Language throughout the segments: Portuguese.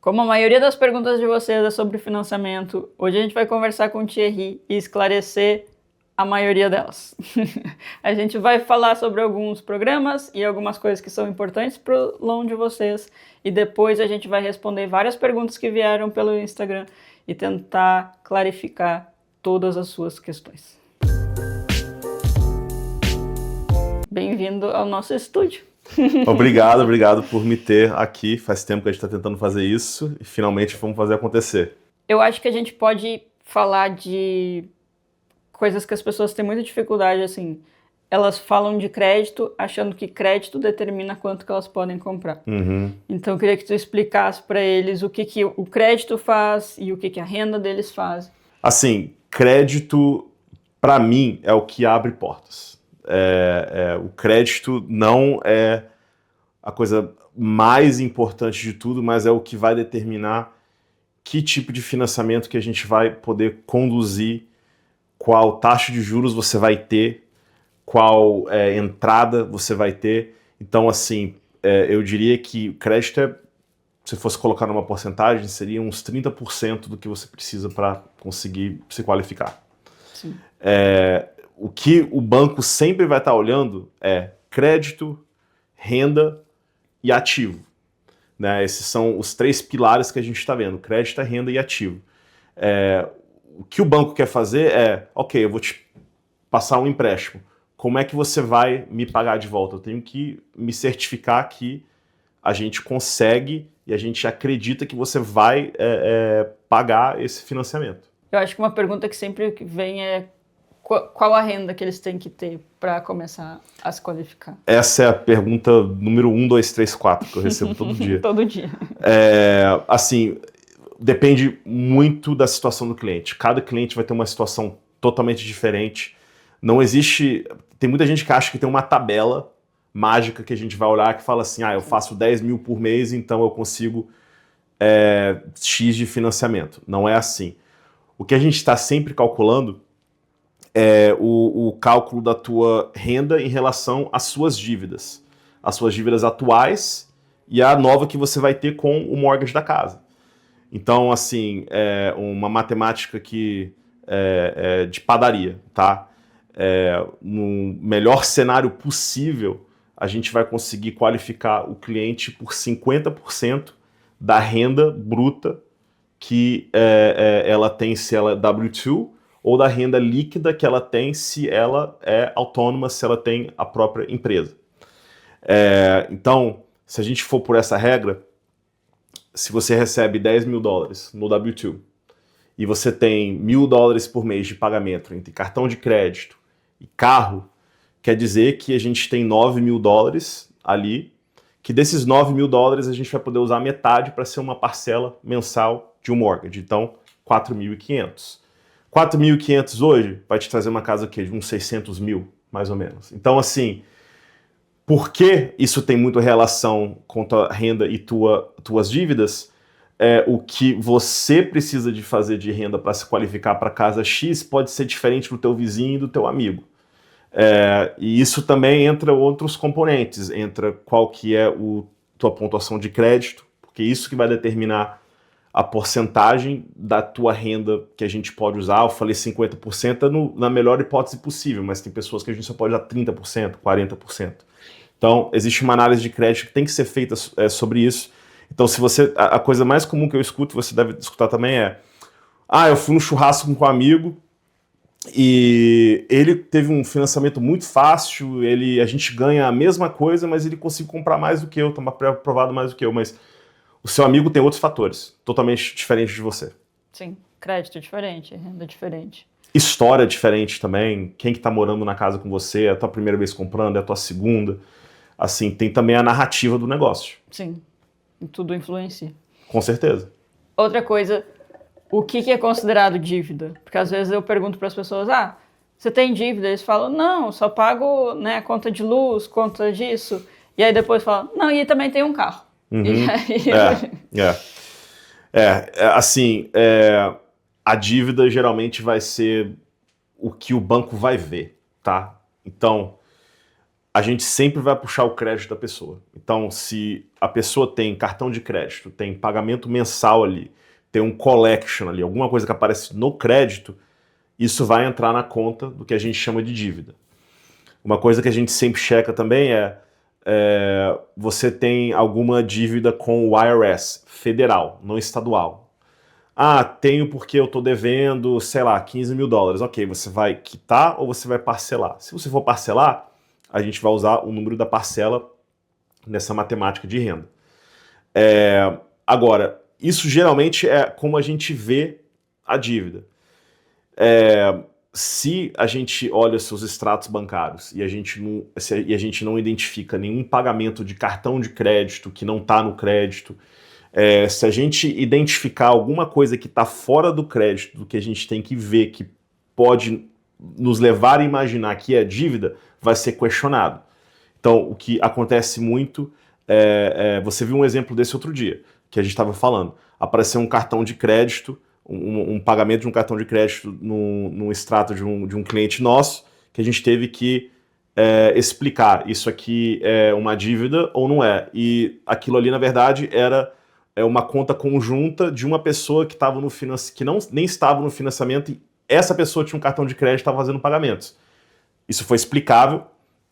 Como a maioria das perguntas de vocês é sobre financiamento, hoje a gente vai conversar com o Thierry e esclarecer a maioria delas. A gente vai falar sobre alguns programas e algumas coisas que são importantes para o loan de vocês, e depois a gente vai responder várias perguntas que vieram pelo Instagram e tentar clarificar todas as suas questões. Bem-vindo ao nosso estúdio. Obrigado por me ter aqui. Faz tempo que a gente está tentando fazer isso e finalmente vamos fazer acontecer. Eu acho que a gente pode falar de coisas que as pessoas têm muita dificuldade, assim. Elas falam de crédito achando que crédito determina quanto que elas podem comprar. Então eu queria que tu explicasse para eles o que o crédito faz e o que a renda deles faz. Assim, crédito, para mim, é o que abre portas. O crédito não é a coisa mais importante de tudo, mas é o que vai determinar que tipo de financiamento que a gente vai poder conduzir, qual taxa de juros você vai ter, qual entrada você vai ter. Então, assim, eu diria que o crédito, se fosse colocar numa porcentagem, seria uns 30% do que você precisa para conseguir se qualificar. Sim. O que o banco sempre vai estar olhando é crédito, renda e ativo. Né? Esses são os três pilares que a gente está vendo: crédito, renda e ativo. O que o banco quer fazer é, ok, eu vou te passar um empréstimo. Como é que você vai me pagar de volta? Eu tenho que me certificar que a gente consegue e a gente acredita que você vai pagar esse financiamento. Eu acho que uma pergunta que sempre vem é qual a renda que eles têm que ter para começar a se qualificar? Essa é a pergunta número 1, 2, 3, 4 que eu recebo todo dia. Todo dia. Assim, depende muito da situação do cliente. Cada cliente vai ter uma situação totalmente diferente. Não existe... Tem muita gente que acha que tem uma tabela mágica que a gente vai olhar que fala assim, eu faço 10 mil por mês, então eu consigo X de financiamento. Não é assim. O que a gente está sempre calculando é o cálculo da tua renda em relação às suas dívidas. As suas dívidas atuais e a nova que você vai ter com o mortgage da casa. Então, assim, uma matemática que de padaria, tá? No melhor cenário possível, a gente vai conseguir qualificar o cliente por 50% da renda bruta que ela tem se ela é W2, ou da renda líquida que ela tem se ela é autônoma, se ela tem a própria empresa. Então, se a gente for por essa regra, se você recebe 10 mil dólares no W2 e você tem $1.000 por mês de pagamento entre cartão de crédito e carro, quer dizer que a gente tem 9 mil dólares ali, que desses 9 mil dólares a gente vai poder usar metade para ser uma parcela mensal de um mortgage. Então, 4.500. 4.500 hoje vai te trazer uma casa de uns 600 mil, mais ou menos. Então, assim, porque isso tem muito relação com a renda e tuas dívidas, o que você precisa de fazer de renda para se qualificar para casa X pode ser diferente do teu vizinho e do teu amigo. E isso também entra outros componentes, entra qual que é tua pontuação de crédito, porque isso que vai determinar a porcentagem da tua renda que a gente pode usar. Eu falei 50% na melhor hipótese possível, mas tem pessoas que a gente só pode dar 30%, 40%. Então, existe uma análise de crédito que tem que ser feita sobre isso. Então, se você... A coisa mais comum que eu escuto, você deve escutar também eu fui num churrasco com um amigo e ele teve um financiamento muito fácil, a gente ganha a mesma coisa, mas ele conseguiu comprar mais do que eu, tá aprovado mais do que eu, mas o seu amigo tem outros fatores, totalmente diferentes de você. Sim, crédito diferente, renda diferente. História diferente também, quem que tá morando na casa com você, é a tua primeira vez comprando, é a tua segunda. Assim, tem também a narrativa do negócio. Sim, tudo influencia. Com certeza. Outra coisa, o que é considerado dívida? Porque às vezes eu pergunto para as pessoas, você tem dívida? Eles falam, não, só pago, né, conta de luz, conta disso. E aí depois falam, não, e também tem um carro. Assim, a dívida geralmente vai ser o que o banco vai ver, tá? Então, a gente sempre vai puxar o crédito da pessoa. Então, se a pessoa tem cartão de crédito, tem pagamento mensal ali, tem um collection ali, alguma coisa que aparece no crédito, isso vai entrar na conta do que a gente chama de dívida. Uma coisa que a gente sempre checa também você tem alguma dívida com o IRS, federal, não estadual. Ah, tenho porque eu estou devendo, sei lá, $15 mil. Ok, você vai quitar ou você vai parcelar? Se você for parcelar, a gente vai usar o número da parcela nessa matemática de renda. Agora, isso geralmente é como a gente vê a dívida. Se a gente olha seus extratos bancários e a gente não identifica nenhum pagamento de cartão de crédito que não está no crédito, se a gente identificar alguma coisa que está fora do crédito, do que a gente tem que ver, que pode nos levar a imaginar que é dívida, vai ser questionado. Então, o que acontece muito você viu um exemplo desse outro dia, que a gente estava falando. Apareceu um cartão de crédito, um pagamento de um cartão de crédito no extrato de um cliente nosso, que a gente teve que explicar, isso aqui é uma dívida ou não é. E aquilo ali, na verdade, era uma conta conjunta de uma pessoa que nem estava no financiamento, e essa pessoa tinha um cartão de crédito e estava fazendo pagamentos. Isso foi explicável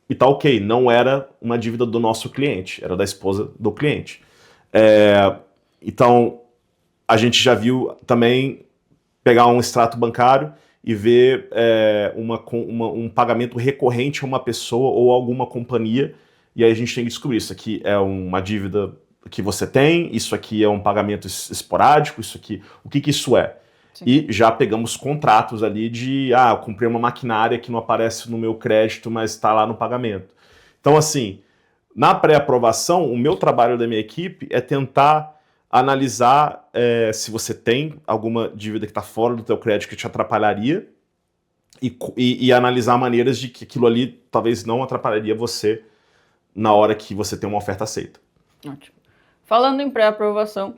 e tá ok, não era uma dívida do nosso cliente, era da esposa do cliente. Então, a gente já viu também pegar um extrato bancário e ver um pagamento recorrente a uma pessoa ou alguma companhia, e aí a gente tem que descobrir, isso aqui é uma dívida que você tem, isso aqui é um pagamento esporádico, isso aqui, o que isso é? Sim. E já pegamos contratos ali de, eu comprei uma maquinária que não aparece no meu crédito, mas está lá no pagamento. Então, assim, na pré-aprovação, o meu trabalho da minha equipe é tentar analisar se você tem alguma dívida que está fora do teu crédito que te atrapalharia e analisar maneiras de que aquilo ali talvez não atrapalharia você na hora que você tem uma oferta aceita. Ótimo. Falando em pré-aprovação,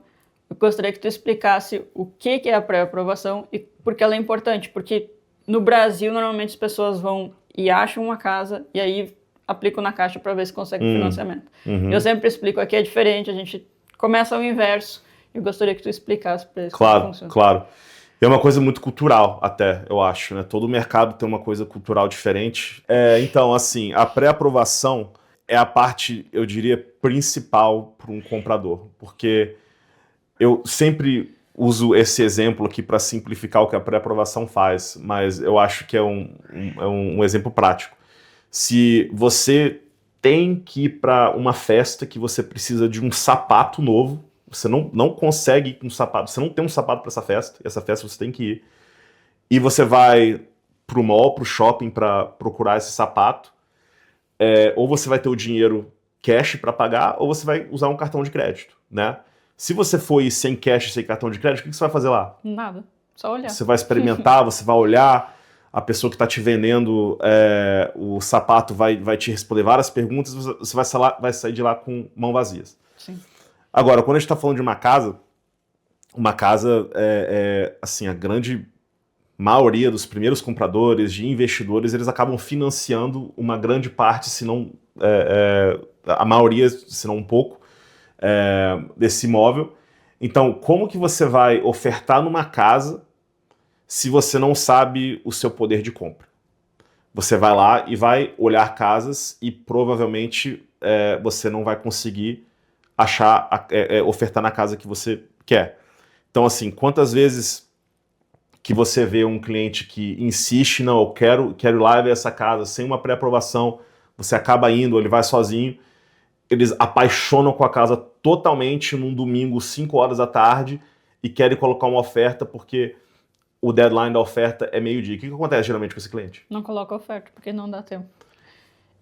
eu gostaria que tu explicasse o que é a pré-aprovação e por que ela é importante, porque no Brasil normalmente as pessoas vão e acham uma casa e aí aplicam na Caixa para ver se conseguem financiamento. Uhum. Eu sempre explico, aqui é diferente, a gente começa ao inverso. Eu gostaria que tu explicasse para eles como funciona. Claro. É uma coisa muito cultural até, eu acho, né? Todo mercado tem uma coisa cultural diferente. Então, assim, a pré-aprovação é a parte, eu diria, principal para um comprador, porque eu sempre uso esse exemplo aqui para simplificar o que a pré-aprovação faz, mas eu acho que é um exemplo prático. Se você tem que ir para uma festa que você precisa de um sapato novo, você não consegue ir com um sapato, você não tem um sapato para essa festa, e essa festa você tem que ir, e você vai para o mall, para o shopping para procurar esse sapato, ou você vai ter o dinheiro cash para pagar, ou você vai usar um cartão de crédito, né? Se você for ir sem cash e sem cartão de crédito, o que você vai fazer lá? Nada, só olhar. Você vai experimentar, você vai olhar, a pessoa que está te vendendo o sapato vai te responder várias perguntas, você vai sair de lá com mãos vazias. Sim. Agora, quando a gente está falando de uma casa assim, a grande maioria dos primeiros compradores, de investidores, eles acabam financiando uma grande parte, se não a maioria, se não um pouco, desse imóvel. Então, como que você vai ofertar numa casa se você não sabe o seu poder de compra? Você vai lá e vai olhar casas e provavelmente você não vai conseguir ofertar na casa que você quer. Então, assim, quantas vezes que você vê um cliente que insiste, não, eu quero ir lá ver essa casa sem uma pré-aprovação, você acaba indo, ele vai sozinho, eles apaixonam com a casa totalmente num domingo, 5 horas da tarde, e querem colocar uma oferta porque o deadline da oferta é meio-dia. O que acontece geralmente com esse cliente? Não coloca oferta, porque não dá tempo.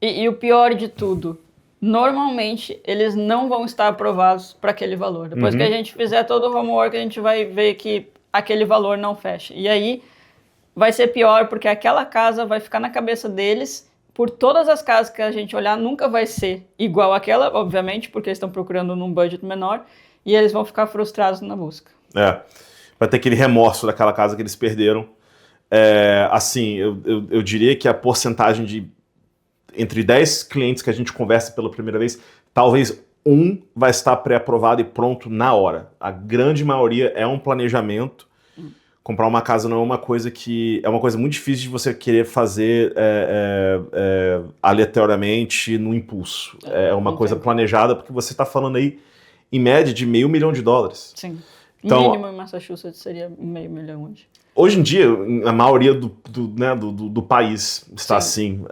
E o pior de tudo, normalmente eles não vão estar aprovados para aquele valor. Depois que a gente fizer todo o homework, a gente vai ver que aquele valor não fecha. E aí vai ser pior, porque aquela casa vai ficar na cabeça deles. Por todas as casas que a gente olhar, nunca vai ser igual àquela, obviamente, porque eles estão procurando num budget menor, e eles vão ficar frustrados na busca. Vai ter aquele remorso daquela casa que eles perderam. Assim, eu diria que a porcentagem de entre 10 clientes que a gente conversa pela primeira vez, talvez um vai estar pré-aprovado e pronto na hora. A grande maioria é um planejamento. Comprar uma casa não é uma coisa que... É uma coisa muito difícil de você querer fazer aleatoriamente no impulso. É uma coisa planejada, porque você está falando aí, em média, de $500 mil. Sim. Então, mínimo em Massachusetts seria $500 mil hoje. Hoje em dia, a maioria do país está assim.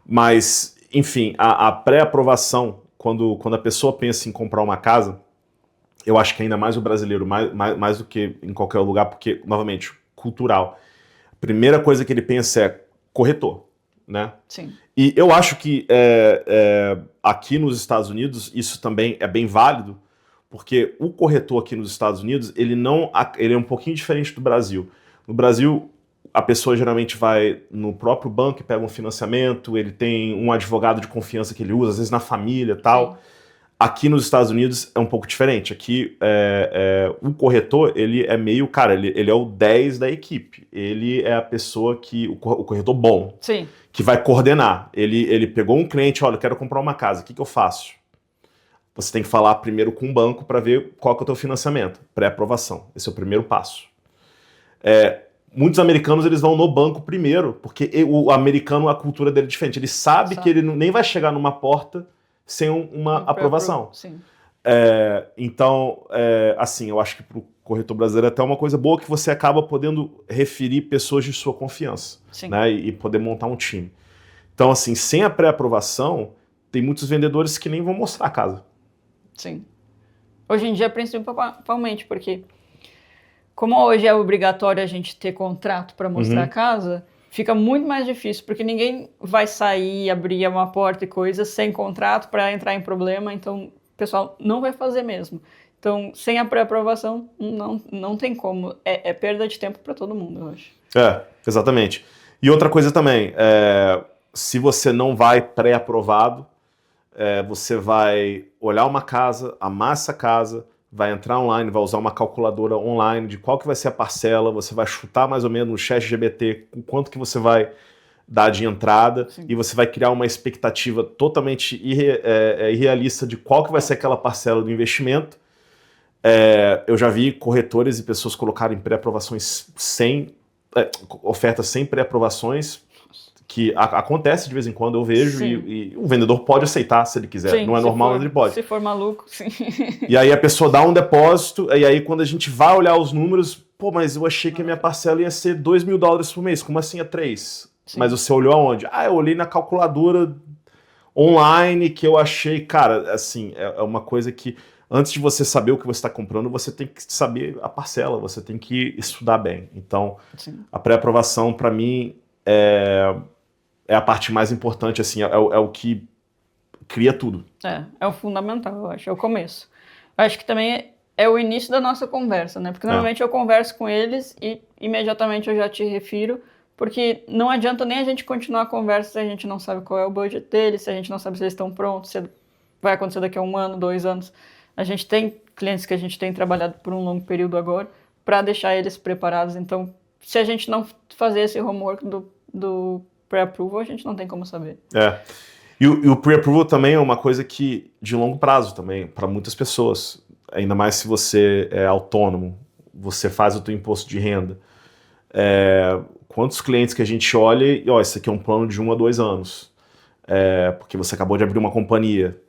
Mas, enfim, a pré-aprovação, quando a pessoa pensa em comprar uma casa, eu acho que ainda mais o brasileiro, mais do que em qualquer lugar, porque, novamente, cultural. A primeira coisa que ele pensa é corretor, né? Sim. E eu acho que aqui nos Estados Unidos isso também é bem válido, porque o corretor aqui nos Estados Unidos, ele é um pouquinho diferente do Brasil. No Brasil, a pessoa geralmente vai no próprio banco e pega um financiamento, ele tem um advogado de confiança que ele usa, às vezes na família e tal. Sim. Aqui nos Estados Unidos é um pouco diferente. Aqui, o corretor, ele é meio... Cara, ele é o 10 da equipe. Ele é a pessoa que... O corretor bom. Sim. Que vai coordenar. Ele pegou um cliente, olha, eu quero comprar uma casa, o que eu faço? Você tem que falar primeiro com o banco para ver qual que é o teu financiamento. Pré-aprovação. Esse é o primeiro passo. Muitos americanos, eles vão no banco primeiro, porque o americano, a cultura dele é diferente. Ele sabe que ele nem vai chegar numa porta sem uma aprovação. Sim. Então, assim, eu acho que para o corretor brasileiro é até uma coisa boa que você acaba podendo referir pessoas de sua confiança, né, e poder montar um time. Então, assim, sem a pré-aprovação, tem muitos vendedores que nem vão mostrar a casa. Sim. Hoje em dia, principalmente, porque como hoje é obrigatório a gente ter contrato para mostrar a casa, fica muito mais difícil, porque ninguém vai sair, abrir uma porta e coisas sem contrato para entrar em problema, então o pessoal não vai fazer mesmo. Então, sem a pré-aprovação, não tem como. É perda de tempo para todo mundo, eu acho. Exatamente. E outra coisa também, se você não vai pré-aprovado, você vai olhar uma casa, amar essa casa, vai entrar online, vai usar uma calculadora online de qual que vai ser a parcela, você vai chutar mais ou menos no ChatGPT o quanto que você vai dar de entrada. Sim. E você vai criar uma expectativa totalmente irrealista de qual que vai ser aquela parcela do investimento. Eu já vi corretores e pessoas colocarem pré-aprovações ofertas sem pré-aprovações, que acontece de vez em quando, eu vejo, e o vendedor pode aceitar se ele quiser. Sim, não é normal, mas ele pode. Se for maluco, sim. E aí a pessoa dá um depósito, e aí quando a gente vai olhar os números, pô, mas eu achei que a minha parcela ia ser $2 mil por mês, como assim é 3? Sim. Mas você olhou aonde? Eu olhei na calculadora online que eu achei, cara, assim, é uma coisa que antes de você saber o que você está comprando, você tem que saber a parcela, você tem que estudar bem. Então, sim, a pré-aprovação, para mim, é a parte mais importante, assim, é o que cria tudo. É o fundamental, eu acho, é o começo. Eu acho que também é o início da nossa conversa, né? Porque normalmente eu converso com eles e imediatamente eu já te refiro, porque não adianta nem a gente continuar a conversa se a gente não sabe qual é o budget deles, se a gente não sabe se eles estão prontos, se vai acontecer daqui a 1 ano, 2 anos. A gente tem clientes que a gente tem trabalhado por um longo período agora para deixar eles preparados. Então, se a gente não fazer esse homework do pre-approval, a gente não tem como saber. E o pre-approval também é uma coisa que de longo prazo também, para muitas pessoas. Ainda mais se você é autônomo, você faz o teu imposto de renda. Quantos clientes que a gente olha e, isso aqui é um plano de 1 a 2 anos. Porque você acabou de abrir uma companhia.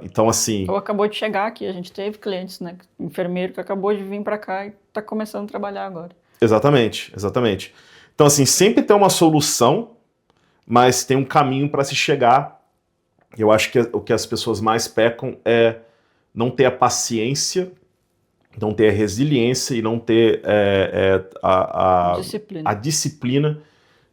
Então, assim... Ou acabou de chegar aqui, a gente teve clientes, né? Enfermeiro que acabou de vir para cá e está começando a trabalhar agora. Exatamente, exatamente. Então, assim, sempre tem uma solução, mas tem um caminho para se chegar. Eu acho que o que as pessoas mais pecam é não ter a paciência, não ter a resiliência e não ter a disciplina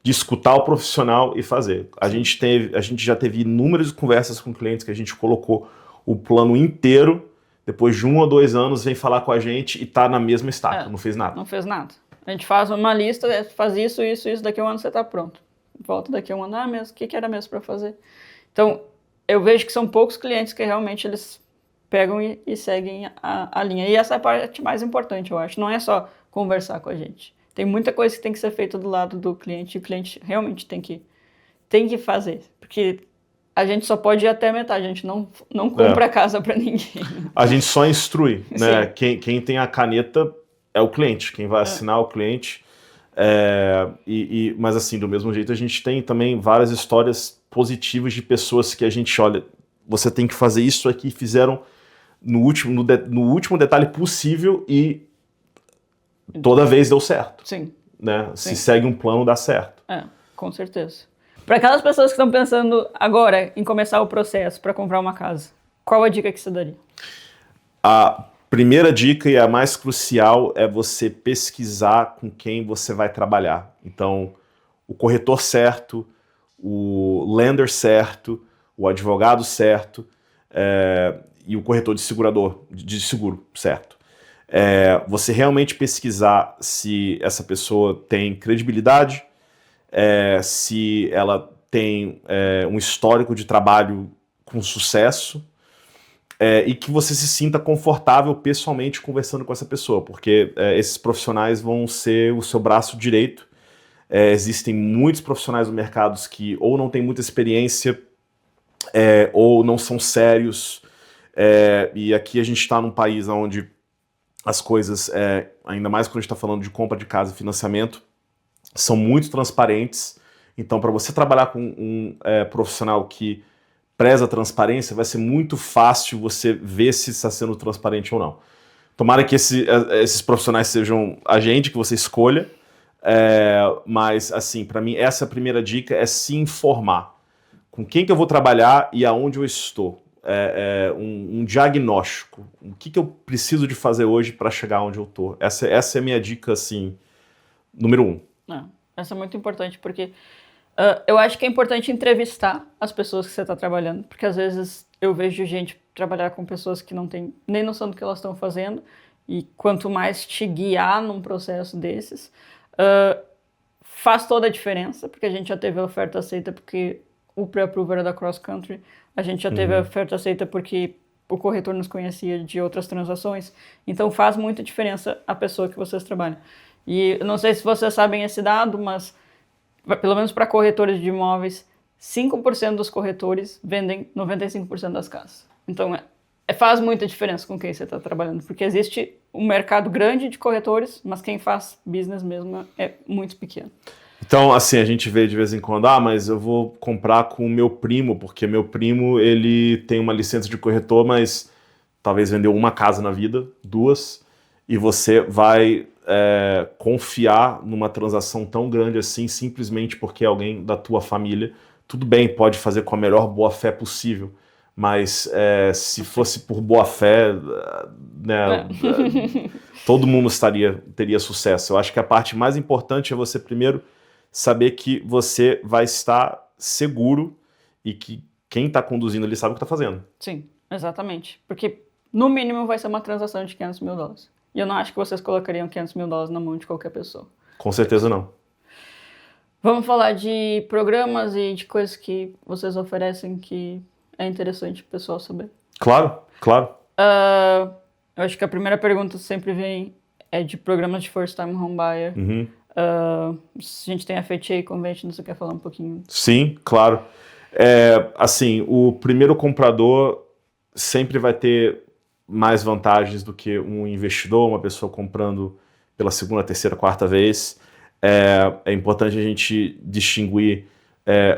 de escutar o profissional e fazer. A gente já teve inúmeras conversas com clientes que a gente colocou o plano inteiro, depois de 1 ou 2 anos vem falar com a gente e tá na mesma estaca, não fez nada. Não fez nada. A gente faz uma lista, faz isso, daqui a 1 ano você tá pronto. Volta daqui a 1 ano, mesmo, o que era mesmo para fazer? Então, eu vejo que são poucos clientes que realmente eles pegam e seguem a linha. E essa é a parte mais importante, eu acho. Não é só conversar com a gente. Tem muita coisa que tem que ser feita do lado do cliente, e o cliente realmente tem que tem que fazer, porque a gente só pode ir até a metade, a gente não compra a casa para ninguém. A gente só instrui, né? Sim. Quem tem a caneta é o cliente, quem vai assinar é o cliente. Mas assim, do mesmo jeito, a gente tem também várias histórias positivas de pessoas que a gente olha, você tem que fazer isso aqui, fizeram no último detalhe possível e toda vez deu certo. Sim. Né? Sim. Se segue um plano, dá certo. Com certeza. Para aquelas pessoas que estão pensando agora em começar o processo para comprar uma casa, qual a dica que você daria? A primeira dica e a mais crucial é você pesquisar com quem você vai trabalhar. Então, o corretor certo, o lender certo, o advogado certo e o corretor de seguro certo. Você realmente pesquisar se essa pessoa tem credibilidade, se ela tem um histórico de trabalho com sucesso, e que você se sinta confortável pessoalmente conversando com essa pessoa, porque esses profissionais vão ser o seu braço direito. Existem muitos profissionais no mercado que ou não têm muita experiência ou não são sérios, e aqui a gente está num país onde as coisas, ainda mais quando a gente está falando de compra de casa e financiamento, são muito transparentes. Então, para você trabalhar com um profissional que preza a transparência, vai ser muito fácil você ver se está sendo transparente ou não. Tomara que esses profissionais sejam a gente que você escolha, mas, assim, para mim, essa é a primeira dica, é se informar. Com quem que eu vou trabalhar e aonde eu estou. Um diagnóstico. O que eu preciso de fazer hoje para chegar onde eu estou. Essa é a minha dica, assim, número 1. Essa é muito importante, porque eu acho que é importante entrevistar as pessoas que você está trabalhando, porque às vezes eu vejo gente trabalhar com pessoas que não têm nem noção do que elas estão fazendo, e quanto mais te guiar num processo desses, faz toda a diferença, porque a gente já teve a oferta aceita porque o pre-approval era da Cross Country, a gente já teve a oferta aceita porque o corretor nos conhecia de outras transações, então faz muita diferença a pessoa que vocês trabalham. E eu não sei se vocês sabem esse dado, mas pelo menos para corretores de imóveis, 5% dos corretores vendem 95% das casas. Então faz muita diferença com quem você está trabalhando, porque existe um mercado grande de corretores, mas quem faz business mesmo é muito pequeno. Então, assim, a gente vê de vez em quando, mas eu vou comprar com o meu primo, porque meu primo, ele tem uma licença de corretor, mas talvez vendeu uma casa na vida, 2, e você vai confiar numa transação tão grande assim, simplesmente porque é alguém da tua família. Tudo bem, pode fazer com a melhor boa-fé possível, mas se fosse por boa-fé, né, todo mundo teria sucesso. Eu acho que a parte mais importante é você primeiro saber que você vai estar seguro e que quem está conduzindo ali sabe o que está fazendo. Sim, exatamente. Porque no mínimo vai ser uma transação de $500 mil. E eu não acho que vocês colocariam $500 mil na mão de qualquer pessoa. Com certeza não. Vamos falar de programas e de coisas que vocês oferecem que é interessante o pessoal saber. Claro. Eu acho que a primeira pergunta sempre vem de programas de First Time Home Buyer. A gente tem a FHA Convention, você quer falar um pouquinho? Sim, claro. Assim, o primeiro comprador sempre vai ter mais vantagens do que um investidor, uma pessoa comprando pela segunda, terceira, quarta vez. É importante a gente distinguir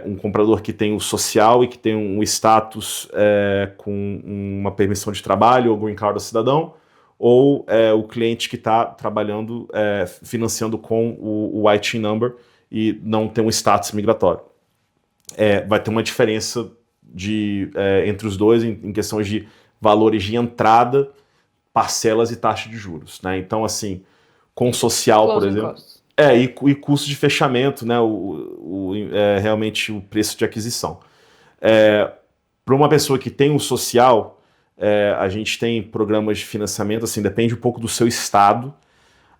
um comprador que tem o social e que tem um status com uma permissão de trabalho ou green card do cidadão, ou o cliente que está trabalhando, financiando com o IT number e não tem um status migratório. Vai ter uma diferença entre os dois em questões de valores de entrada, parcelas e taxa de juros, né? Então, assim, com social, por exemplo, e custo de fechamento, né? Realmente o preço de aquisição. Para uma pessoa que tem um social, a gente tem programas de financiamento, assim, depende um pouco do seu estado.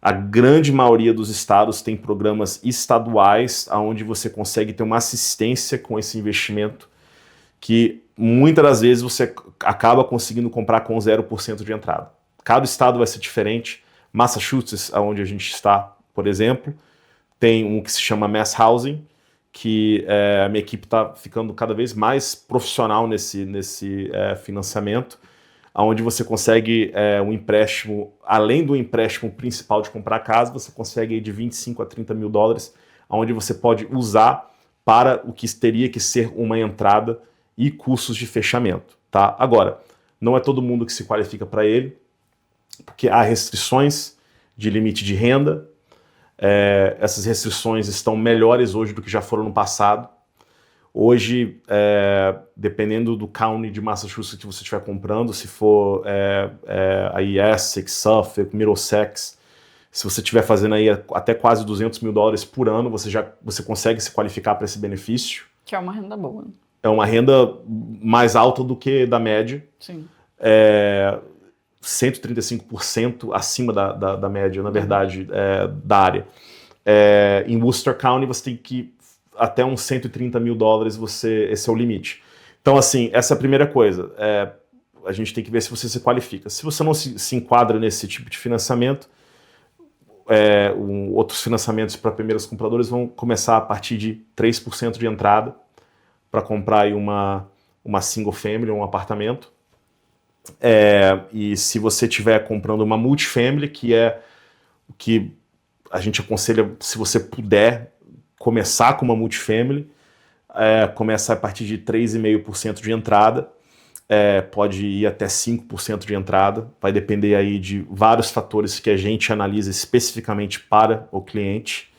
A grande maioria dos estados tem programas estaduais onde você consegue ter uma assistência com esse investimento que muitas das vezes você acaba conseguindo comprar com 0% de entrada. Cada estado vai ser diferente. Massachusetts, onde a gente está, por exemplo, tem um que se chama Mass Housing, que a minha equipe está ficando cada vez mais profissional nesse financiamento, onde você consegue um empréstimo, além do empréstimo principal de comprar a casa, você consegue aí de 25 a 30 mil dólares, onde você pode usar para o que teria que ser uma entrada e custos de fechamento. Tá? Agora, não é todo mundo que se qualifica para ele, porque há restrições de limite de renda. Essas restrições estão melhores hoje do que já foram no passado. Hoje, dependendo do county de Massachusetts que você estiver comprando, se for aí Essex, Suffolk, Middlesex, se você estiver fazendo aí até quase 200 mil dólares por ano, você consegue se qualificar para esse benefício. Que é uma renda boa. É uma renda mais alta do que da média. Sim. 135% acima da média, na verdade, da área. Em Worcester County, você tem que até uns 130 mil dólares, esse é o limite. Então, assim, essa é a primeira coisa. A gente tem que ver se você se qualifica. Se você não se enquadra nesse tipo de financiamento, outros financiamentos para primeiros compradores vão começar a partir de 3% de entrada para comprar aí uma single family, um apartamento. E se você estiver comprando uma multifamily, que é o que a gente aconselha, se você puder começar com uma multifamily, começa a partir de 3,5% de entrada, pode ir até 5% de entrada, vai depender aí de vários fatores que a gente analisa especificamente para o cliente.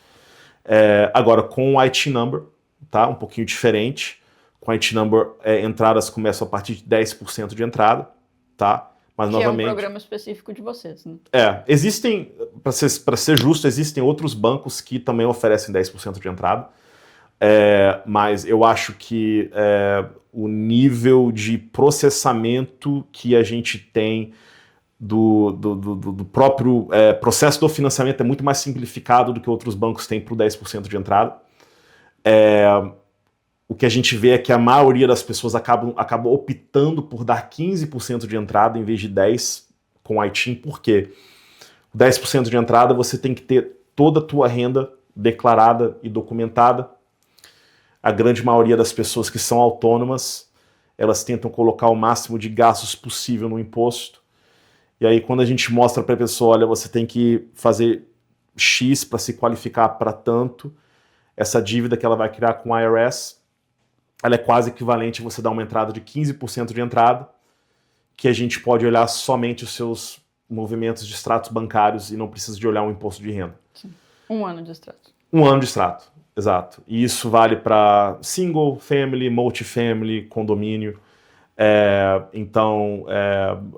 Agora, com o IT Number, tá? Um pouquinho diferente. Com o IT Number, entradas começam a partir de 10% de entrada, tá? Mas que novamente, é um programa específico de vocês, né? Existem, para ser justo, existem outros bancos que também oferecem 10% de entrada, mas eu acho que o nível de processamento que a gente tem do próprio processo do financiamento é muito mais simplificado do que outros bancos têm para o 10% de entrada. O que a gente vê é que a maioria das pessoas acaba optando por dar 15% de entrada em vez de 10% com o ITIN. Por quê? 10% de entrada você tem que ter toda a tua renda declarada e documentada. A grande maioria das pessoas que são autônomas, elas tentam colocar o máximo de gastos possível no imposto. E aí quando a gente mostra para a pessoa, olha, você tem que fazer X para se qualificar para tanto, essa dívida que ela vai criar com o IRS, ela é quase equivalente a você dar uma entrada de 15% de entrada, que a gente pode olhar somente os seus movimentos de extratos bancários e não precisa de olhar um imposto de renda. Sim. 1 ano de extrato. 1 ano de extrato, exato. E isso vale para single, family, multifamily, condomínio. Então,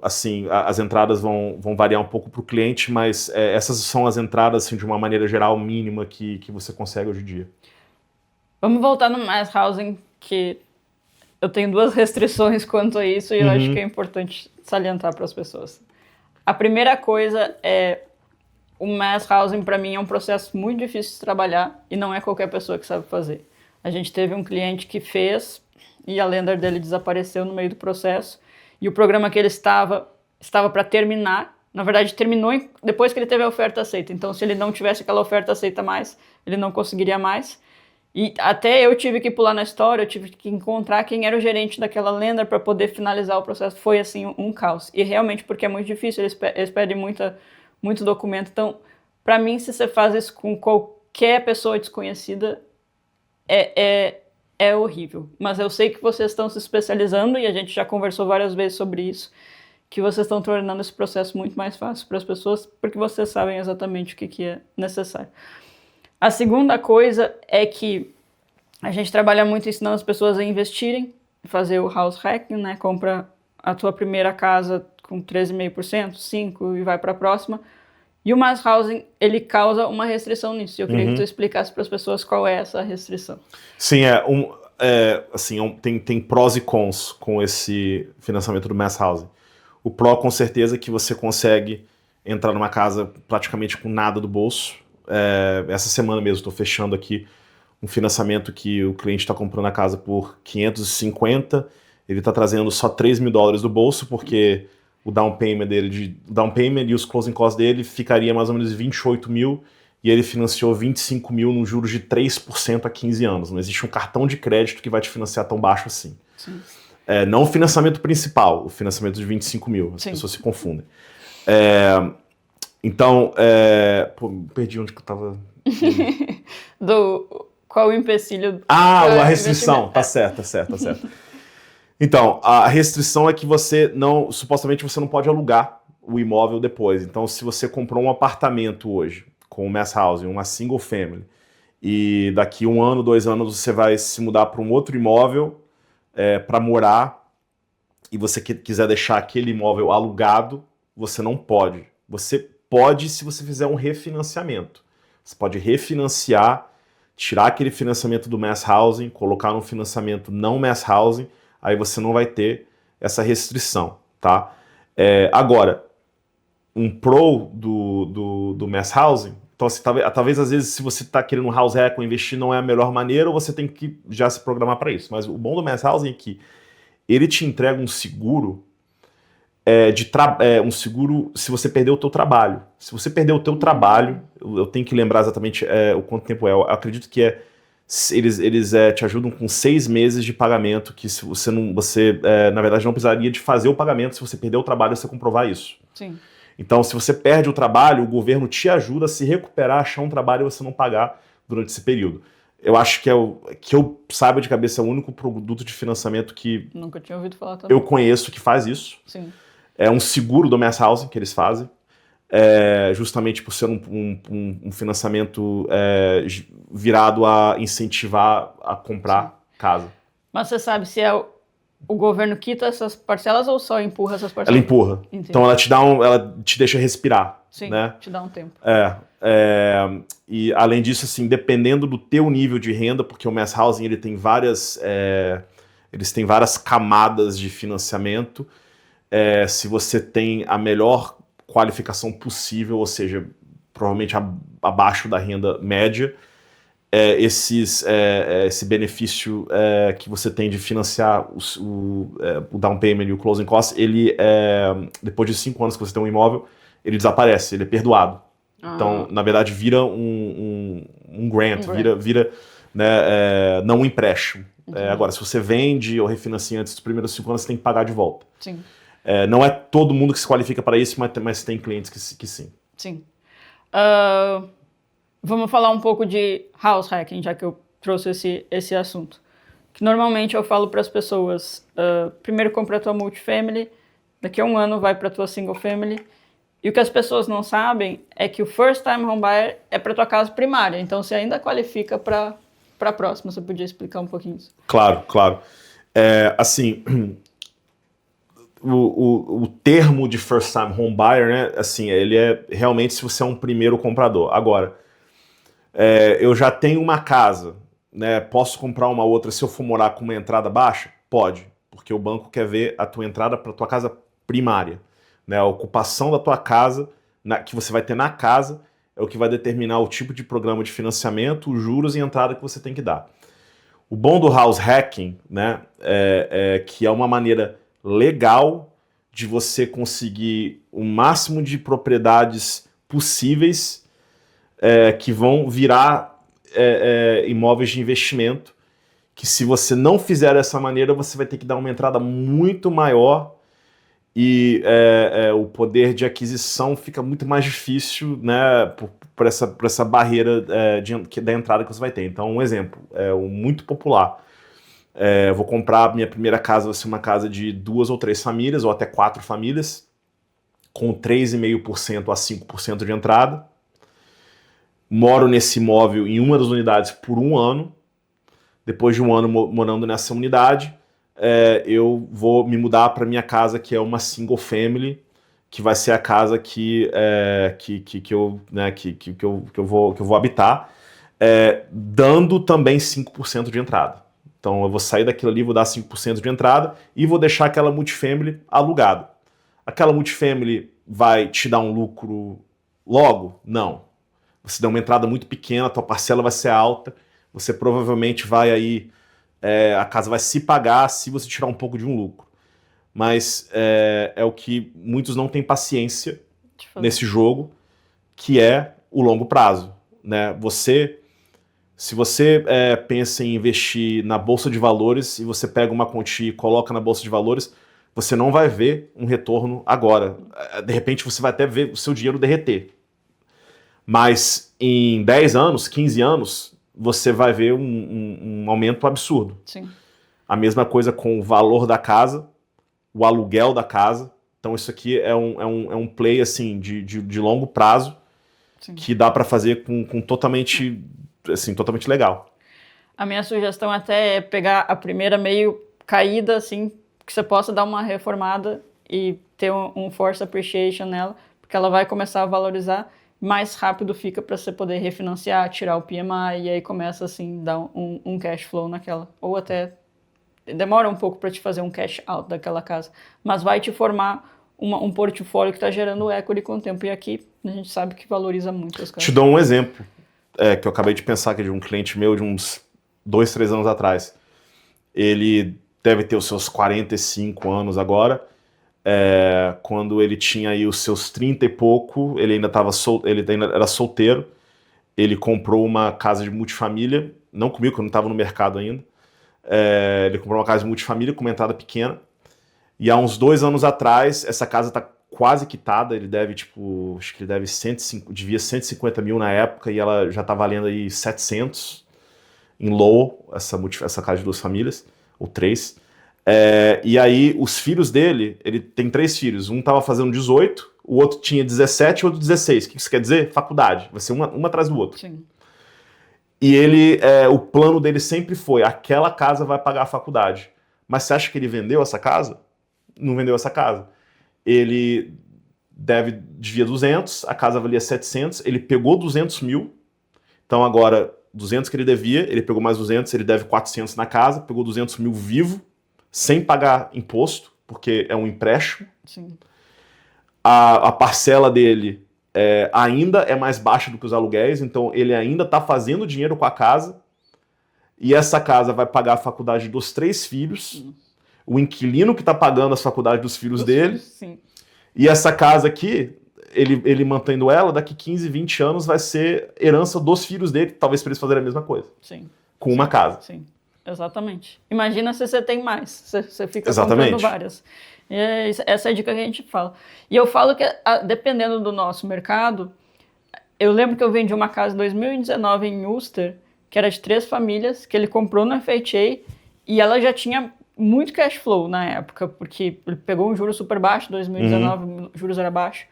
assim, as entradas vão variar um pouco para o cliente, mas essas são as entradas, assim, de uma maneira geral, mínima que você consegue hoje em dia. Vamos voltar no mass housing, que eu tenho 2 restrições quanto a isso e eu acho que é importante salientar para as pessoas. A primeira coisa o mass housing para mim é um processo muito difícil de trabalhar e não é qualquer pessoa que sabe fazer. A gente teve um cliente que fez e a lender dele desapareceu no meio do processo e o programa que ele estava para terminar, na verdade terminou depois que ele teve a oferta aceita. Então se ele não tivesse aquela oferta aceita mais, ele não conseguiria mais. E até eu tive que pular na história, eu tive que encontrar quem era o gerente daquela lender para poder finalizar o processo. Foi, assim, um caos. E realmente, porque é muito difícil, eles pedem muito documento. Então, para mim, se você faz isso com qualquer pessoa desconhecida, é horrível. Mas eu sei que vocês estão se especializando, e a gente já conversou várias vezes sobre isso, que vocês estão tornando esse processo muito mais fácil para as pessoas, porque vocês sabem exatamente o que é necessário. A segunda coisa é que a gente trabalha muito ensinando as pessoas a investirem, fazer o house hacking, né? Compra a tua primeira casa com 13,5%, 5% e vai para a próxima. E o mass housing, ele causa uma restrição nisso. Eu queria que tu explicasse para as pessoas qual é essa restrição. Sim, tem prós e cons com esse financiamento do mass housing. O pró, com certeza, é que você consegue entrar numa casa praticamente com nada do bolso. Essa semana mesmo estou fechando aqui um financiamento que o cliente está comprando a casa por 550, ele está trazendo só 3 mil dólares do bolso, porque o down payment e os closing costs dele ficaria mais ou menos 28 mil, e ele financiou 25 mil num juros de 3% a 15 anos. Não existe um cartão de crédito que vai te financiar tão baixo assim. Sim. Não o financiamento principal, o financiamento de 25 mil. As Sim. pessoas se confundem. Pô, perdi onde que eu estava. Qual o empecilho? A restrição. Tá certo. Então, a restrição é que supostamente você não pode alugar o imóvel depois. Então, se você comprou um apartamento hoje, com mass housing, uma single family, e daqui 1 ano, 2 anos, você vai se mudar para um outro imóvel para morar, e você quiser deixar aquele imóvel alugado, você não pode. Você pode se você fizer um refinanciamento. Você pode refinanciar, tirar aquele financiamento do mass housing, colocar no financiamento não mass housing, aí você não vai ter essa restrição, tá? Agora, um pro do mass housing, então assim, talvez às vezes se você está querendo um house hack ou investir não é a melhor maneira, ou você tem que já se programar para isso. Mas o bom do mass housing é que ele te entrega um seguro, um seguro se você perder o teu trabalho. Se você perder o teu trabalho, eu tenho que lembrar exatamente o quanto tempo é. Eu acredito que eles te ajudam com 6 meses de pagamento, que se você na verdade não precisaria de fazer o pagamento se você perder o trabalho, você comprovar isso. Sim. Então, se você perde o trabalho, o governo te ajuda a se recuperar, achar um trabalho e você não pagar durante esse período. Eu acho que eu saiba de cabeça, é o único produto de financiamento que nunca tinha ouvido falar também. Eu conheço que faz isso. Sim. É um seguro do mass housing que eles fazem, justamente por ser um financiamento virado a incentivar a comprar casa. Mas você sabe se o governo quita essas parcelas ou só empurra essas parcelas? Ela empurra. Entendi. Então ela te deixa respirar. Sim, né? te dá um tempo. E além disso, assim, dependendo do teu nível de renda, porque o mass housing eles têm várias camadas de financiamento. Se você tem a melhor qualificação possível, ou seja, provavelmente abaixo da renda média, esse benefício que você tem de financiar o down payment e o closing costs, ele, depois de 5 anos que você tem um imóvel, ele desaparece, ele é perdoado. Então, na verdade, vira um grant, vira né, não um empréstimo. Agora, se você vende ou refinancia antes dos primeiros 5 anos, você tem que pagar de volta. Sim. Não é todo mundo que se qualifica para isso, mas tem clientes que sim. Sim. Vamos falar um pouco de house hacking, já que eu trouxe esse assunto. Que normalmente eu falo para as pessoas, primeiro compra a tua multifamily, daqui a 1 ano vai para a tua single family. E o que as pessoas não sabem é que o first time home buyer é para tua casa primária, então você ainda qualifica para a próxima. Você podia explicar um pouquinho isso? Claro. Assim, o termo de first time home buyer, né, assim, ele é realmente se você é um primeiro comprador. Agora, eu já tenho uma casa, né, posso comprar uma outra se eu for morar com uma entrada baixa? Pode, porque o banco quer ver a tua entrada para tua casa primária. Né, a ocupação da tua casa, que você vai ter na casa, é o que vai determinar o tipo de programa de financiamento, os juros e a entrada que você tem que dar. O bom do house hacking, né, que é uma maneira legal de você conseguir o máximo de propriedades possíveis que vão virar imóveis de investimento, que se você não fizer dessa maneira, você vai ter que dar uma entrada muito maior e o poder de aquisição fica muito mais difícil, né, por essa barreira da entrada que você vai ter. Então, um exemplo, muito popular. Eu vou comprar minha primeira casa, vai ser uma casa de 2 ou 3 famílias, ou até 4 famílias, com 3,5% a 5% de entrada. Moro nesse imóvel em uma das unidades por 1 ano. Depois de 1 ano morando nessa unidade, eu vou me mudar para minha casa, que é uma single family, que vai ser a casa que eu vou habitar, dando também 5% de entrada. Então eu vou sair daquilo ali, vou dar 5% de entrada e vou deixar aquela multifamily alugada. Aquela multifamily vai te dar um lucro logo? Não. Você dá uma entrada muito pequena, a tua parcela vai ser alta, você provavelmente vai aí, a casa vai se pagar se você tirar um pouco de um lucro. Mas é o que muitos não têm paciência nesse jogo, que é o longo prazo. né? Se você pensa em investir na Bolsa de Valores e você pega uma quantia e coloca na Bolsa de Valores, você não vai ver um retorno agora. De repente você vai até ver o seu dinheiro derreter. Mas em 10 anos, 15 anos, você vai ver um aumento absurdo. Sim. A mesma coisa com o valor da casa, o aluguel da casa. Então isso aqui é um play assim, de longo prazo. Sim. Que dá para fazer com totalmente legal. A minha sugestão até é pegar a primeira meio caída, assim, que você possa dar uma reformada e ter um force appreciation nela, porque ela vai começar a valorizar, mais rápido fica para você poder refinanciar, tirar o PMI, e aí começa assim, dar um cash flow naquela, ou até demora um pouco para te fazer um cash out daquela casa, mas vai te formar um portfólio que está gerando equity com o tempo, e aqui a gente sabe que valoriza muito as casas. Te dou um exemplo, que eu acabei de pensar aqui de um cliente meu de uns 2, 3 anos atrás. Ele deve ter os seus 45 anos agora. Quando ele tinha aí os seus 30 e pouco, ele ainda era solteiro. Ele comprou uma casa de multifamília, não comigo, que eu não estava no mercado ainda. Ele comprou uma casa de multifamília com uma entrada pequena. E há uns 2 anos atrás, essa casa está quase quitada. Ele deve, acho que ele deve 150 mil na época, e ela já está valendo aí 700 em Lowell, essa casa de 2 famílias, ou 3. E aí, os filhos dele, ele tem 3 filhos. Um estava fazendo 18, o outro tinha 17 e o outro 16. O que isso quer dizer? Faculdade. Vai ser uma atrás do outro. Sim. E o plano dele sempre foi, aquela casa vai pagar a faculdade. Mas você acha que ele vendeu essa casa? Não vendeu essa casa. Ele devia 200, a casa valia 700, ele pegou 200 mil, então agora 200 que ele devia, ele pegou mais 200, ele deve 400 na casa, pegou 200 mil vivo, sem pagar imposto, porque é um empréstimo. Sim. A parcela dele ainda é mais baixa do que os aluguéis, então ele ainda está fazendo dinheiro com a casa, e essa casa vai pagar a faculdade dos 3 filhos, o inquilino que está pagando as faculdades dos filhos dele, sim. E essa casa aqui, ele mantendo ela, daqui 15, 20 anos vai ser herança dos filhos dele, talvez para eles fazerem a mesma coisa. Sim. Com uma casa. Sim, exatamente. Imagina se você tem mais, você fica Exatamente. comprando várias. E essa é a dica que a gente fala. E eu falo que, dependendo do nosso mercado, eu lembro que eu vendi uma casa em 2019 em Worcester, que era de 3 famílias, que ele comprou no FHA, e ela já tinha muito cash flow na época, porque ele pegou um juro super baixo, 2019, juros era baixo,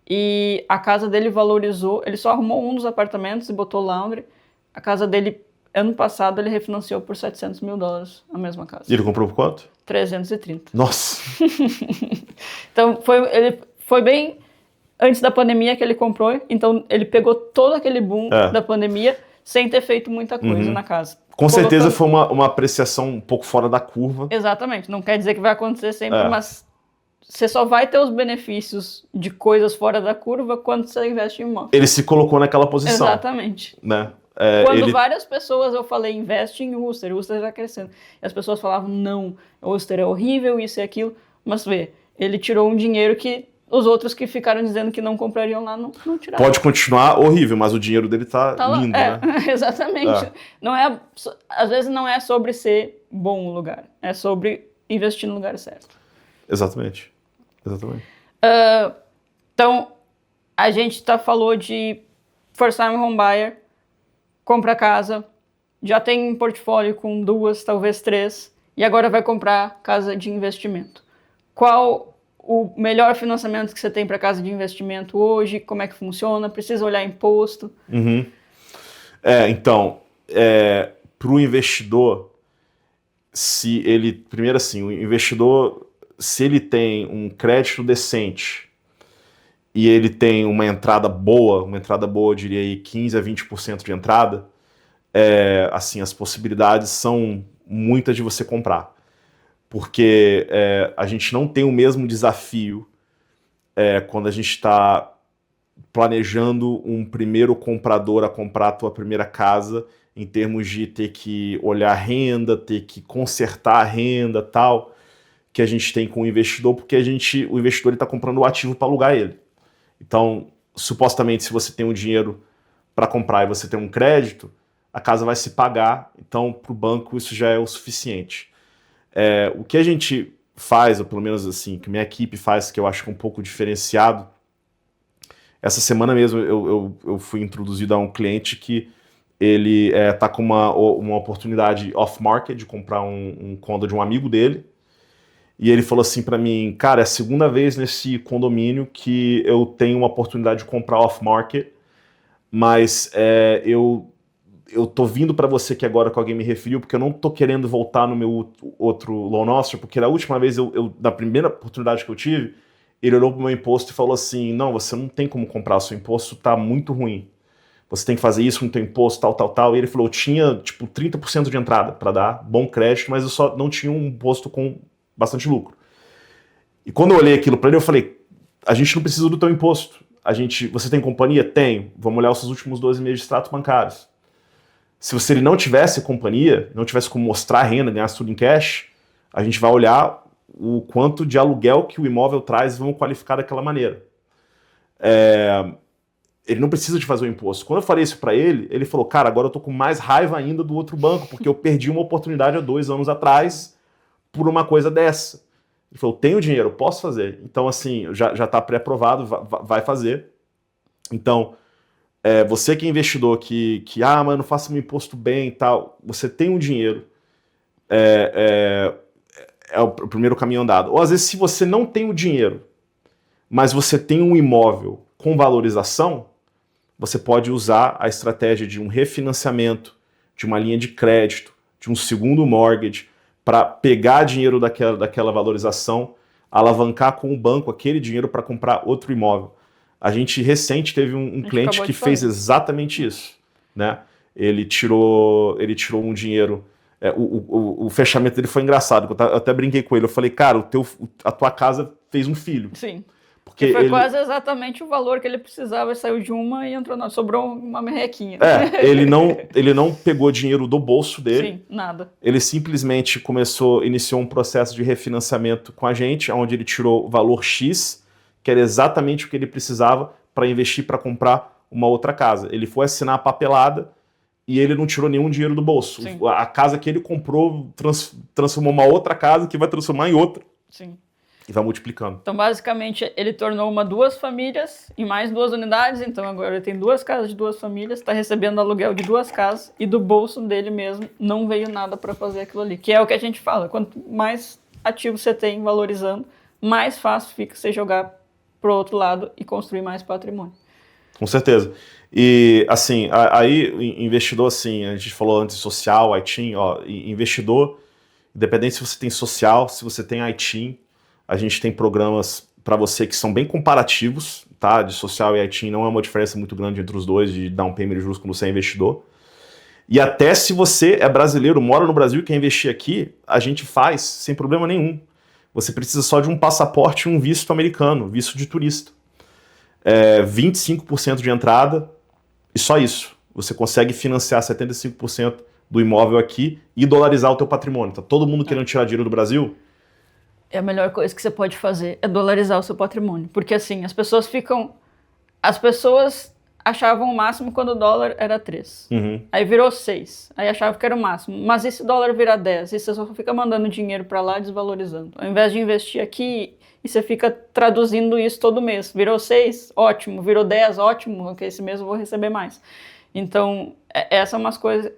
e a casa dele valorizou, ele só arrumou um dos apartamentos e botou laundry. A casa dele, ano passado, ele refinanciou por $700 mil, a mesma casa. E ele comprou por quanto? 330. Nossa! Então, ele foi bem antes da pandemia que ele comprou, então ele pegou todo aquele boom da pandemia sem ter feito muita coisa na casa. Com certeza foi uma apreciação um pouco fora da curva. Exatamente, não quer dizer que vai acontecer sempre, mas você só vai ter os benefícios de coisas fora da curva quando você investe em imóvel. Ele se colocou naquela posição. Exatamente. Né? Quando várias pessoas eu falei, investe em Worcester está crescendo. E as pessoas falavam, não, Worcester é horrível, isso e aquilo. Mas vê, ele tirou um dinheiro que os outros que ficaram dizendo que não comprariam lá não tiraram. Pode continuar horrível, mas o dinheiro dele tá lindo, né? Exatamente. Às vezes não é sobre ser bom o lugar, é sobre investir no lugar certo. Exatamente. Então, a gente falou de first time home buyer, compra casa, já tem um portfólio com 2, talvez 3, e agora vai comprar casa de investimento. Qual o melhor financiamento que você tem para casa de investimento hoje? Como é que funciona? Precisa olhar imposto? Então, para o investidor, primeiro assim, o investidor, se ele tem um crédito decente e ele tem uma entrada boa, eu diria aí 15 a 20% de entrada, assim, as possibilidades são muitas de você comprar. Porque a gente não tem o mesmo desafio quando a gente está planejando um primeiro comprador a comprar a tua primeira casa, em termos de ter que olhar a renda, ter que consertar a renda, tal, que a gente tem com o investidor, porque o investidor está comprando o ativo para alugar ele. Então, supostamente, se você tem o dinheiro para comprar e você tem um crédito, a casa vai se pagar, então para o banco isso já é o suficiente. O que a gente faz, ou pelo menos assim, que minha equipe faz, que eu acho que é um pouco diferenciado, essa semana mesmo eu fui introduzido a um cliente que ele tá com uma oportunidade off-market de comprar um condo de um amigo dele, e ele falou assim para mim, cara, é a segunda vez nesse condomínio que eu tenho uma oportunidade de comprar off-market, mas eu tô vindo para você aqui agora que alguém me referiu, porque eu não tô querendo voltar no meu outro loan officer, porque da última vez, na primeira oportunidade que eu tive, ele olhou pro meu imposto e falou assim, não, você não tem como comprar, o seu imposto tá muito ruim. Você tem que fazer isso no teu imposto, tal. E ele falou, eu tinha, tipo, 30% de entrada para dar, bom crédito, mas eu só não tinha um imposto com bastante lucro. E quando eu olhei aquilo para ele, eu falei, a gente não precisa do teu imposto. Você tem companhia? Tenho. Vamos olhar os seus últimos 12 meses de extratos bancários. Se ele não tivesse companhia, não tivesse como mostrar a renda, ganhar tudo em cash, a gente vai olhar o quanto de aluguel que o imóvel traz e vamos qualificar daquela maneira. Ele não precisa de fazer o imposto. Quando eu falei isso para ele, ele falou, cara, agora eu tô com mais raiva ainda do outro banco, porque eu perdi uma oportunidade há 2 anos atrás por uma coisa dessa. Ele falou, tenho dinheiro, posso fazer. Então, assim, já tá pré-aprovado, vai fazer. Então, você que é investidor mas não faça meu imposto bem e tal, você tem um dinheiro, é o primeiro caminho andado. Ou às vezes, se você não tem o dinheiro, mas você tem um imóvel com valorização, você pode usar a estratégia de um refinanciamento, de uma linha de crédito, de um segundo mortgage, para pegar dinheiro daquela valorização, alavancar com o banco aquele dinheiro para comprar outro imóvel. A gente recente teve um cliente que fez exatamente isso, né? Ele tirou um dinheiro. O fechamento dele foi engraçado. Eu até brinquei com ele. Eu falei, cara, a tua casa fez um filho. Sim. Porque foi quase exatamente o valor que ele precisava, saiu de uma e entrou sobrou uma merrequinha. Ele não pegou dinheiro do bolso dele. Sim, nada. Ele simplesmente iniciou um processo de refinanciamento com a gente, onde ele tirou o valor X, que era exatamente o que ele precisava para investir para comprar uma outra casa. Ele foi assinar a papelada e ele não tirou nenhum dinheiro do bolso. Sim. A casa que ele comprou transformou uma outra casa que vai transformar em outra. Sim. E vai multiplicando. Então, basicamente, ele tornou 2 famílias em mais 2 unidades. Então, agora ele tem 2 casas de 2 famílias, está recebendo aluguel de 2 casas e do bolso dele mesmo não veio nada para fazer aquilo ali. Que é o que a gente fala. Quanto mais ativo você tem valorizando, mais fácil fica você jogar pro outro lado e construir mais patrimônio. Com certeza. E, assim, aí, investidor, assim, a gente falou antes social, ITIN, investidor, independente se você tem social, se você tem ITIN, a gente tem programas para você que são bem comparativos, tá? De social e ITIN não é uma diferença muito grande entre os dois, de down payment e juros quando você é investidor. E até se você é brasileiro, mora no Brasil e quer investir aqui, a gente faz sem problema nenhum. Você precisa só de um passaporte e um visto americano, visto de turista. 25% de entrada e só isso. Você consegue financiar 75% do imóvel aqui e dolarizar o teu patrimônio. Tá todo mundo querendo tirar dinheiro do Brasil? A melhor coisa que você pode fazer é dolarizar o seu patrimônio. Porque assim, as pessoas achavam o máximo quando o dólar era 3. Uhum. Aí virou 6. Aí achavam que era o máximo. Mas e se o dólar virar 10? E você só fica mandando dinheiro para lá desvalorizando. Ao invés de investir aqui, e você fica traduzindo isso todo mês. Virou 6? Ótimo. Virou 10? Ótimo. Porque esse mês eu vou receber mais. Então, essa é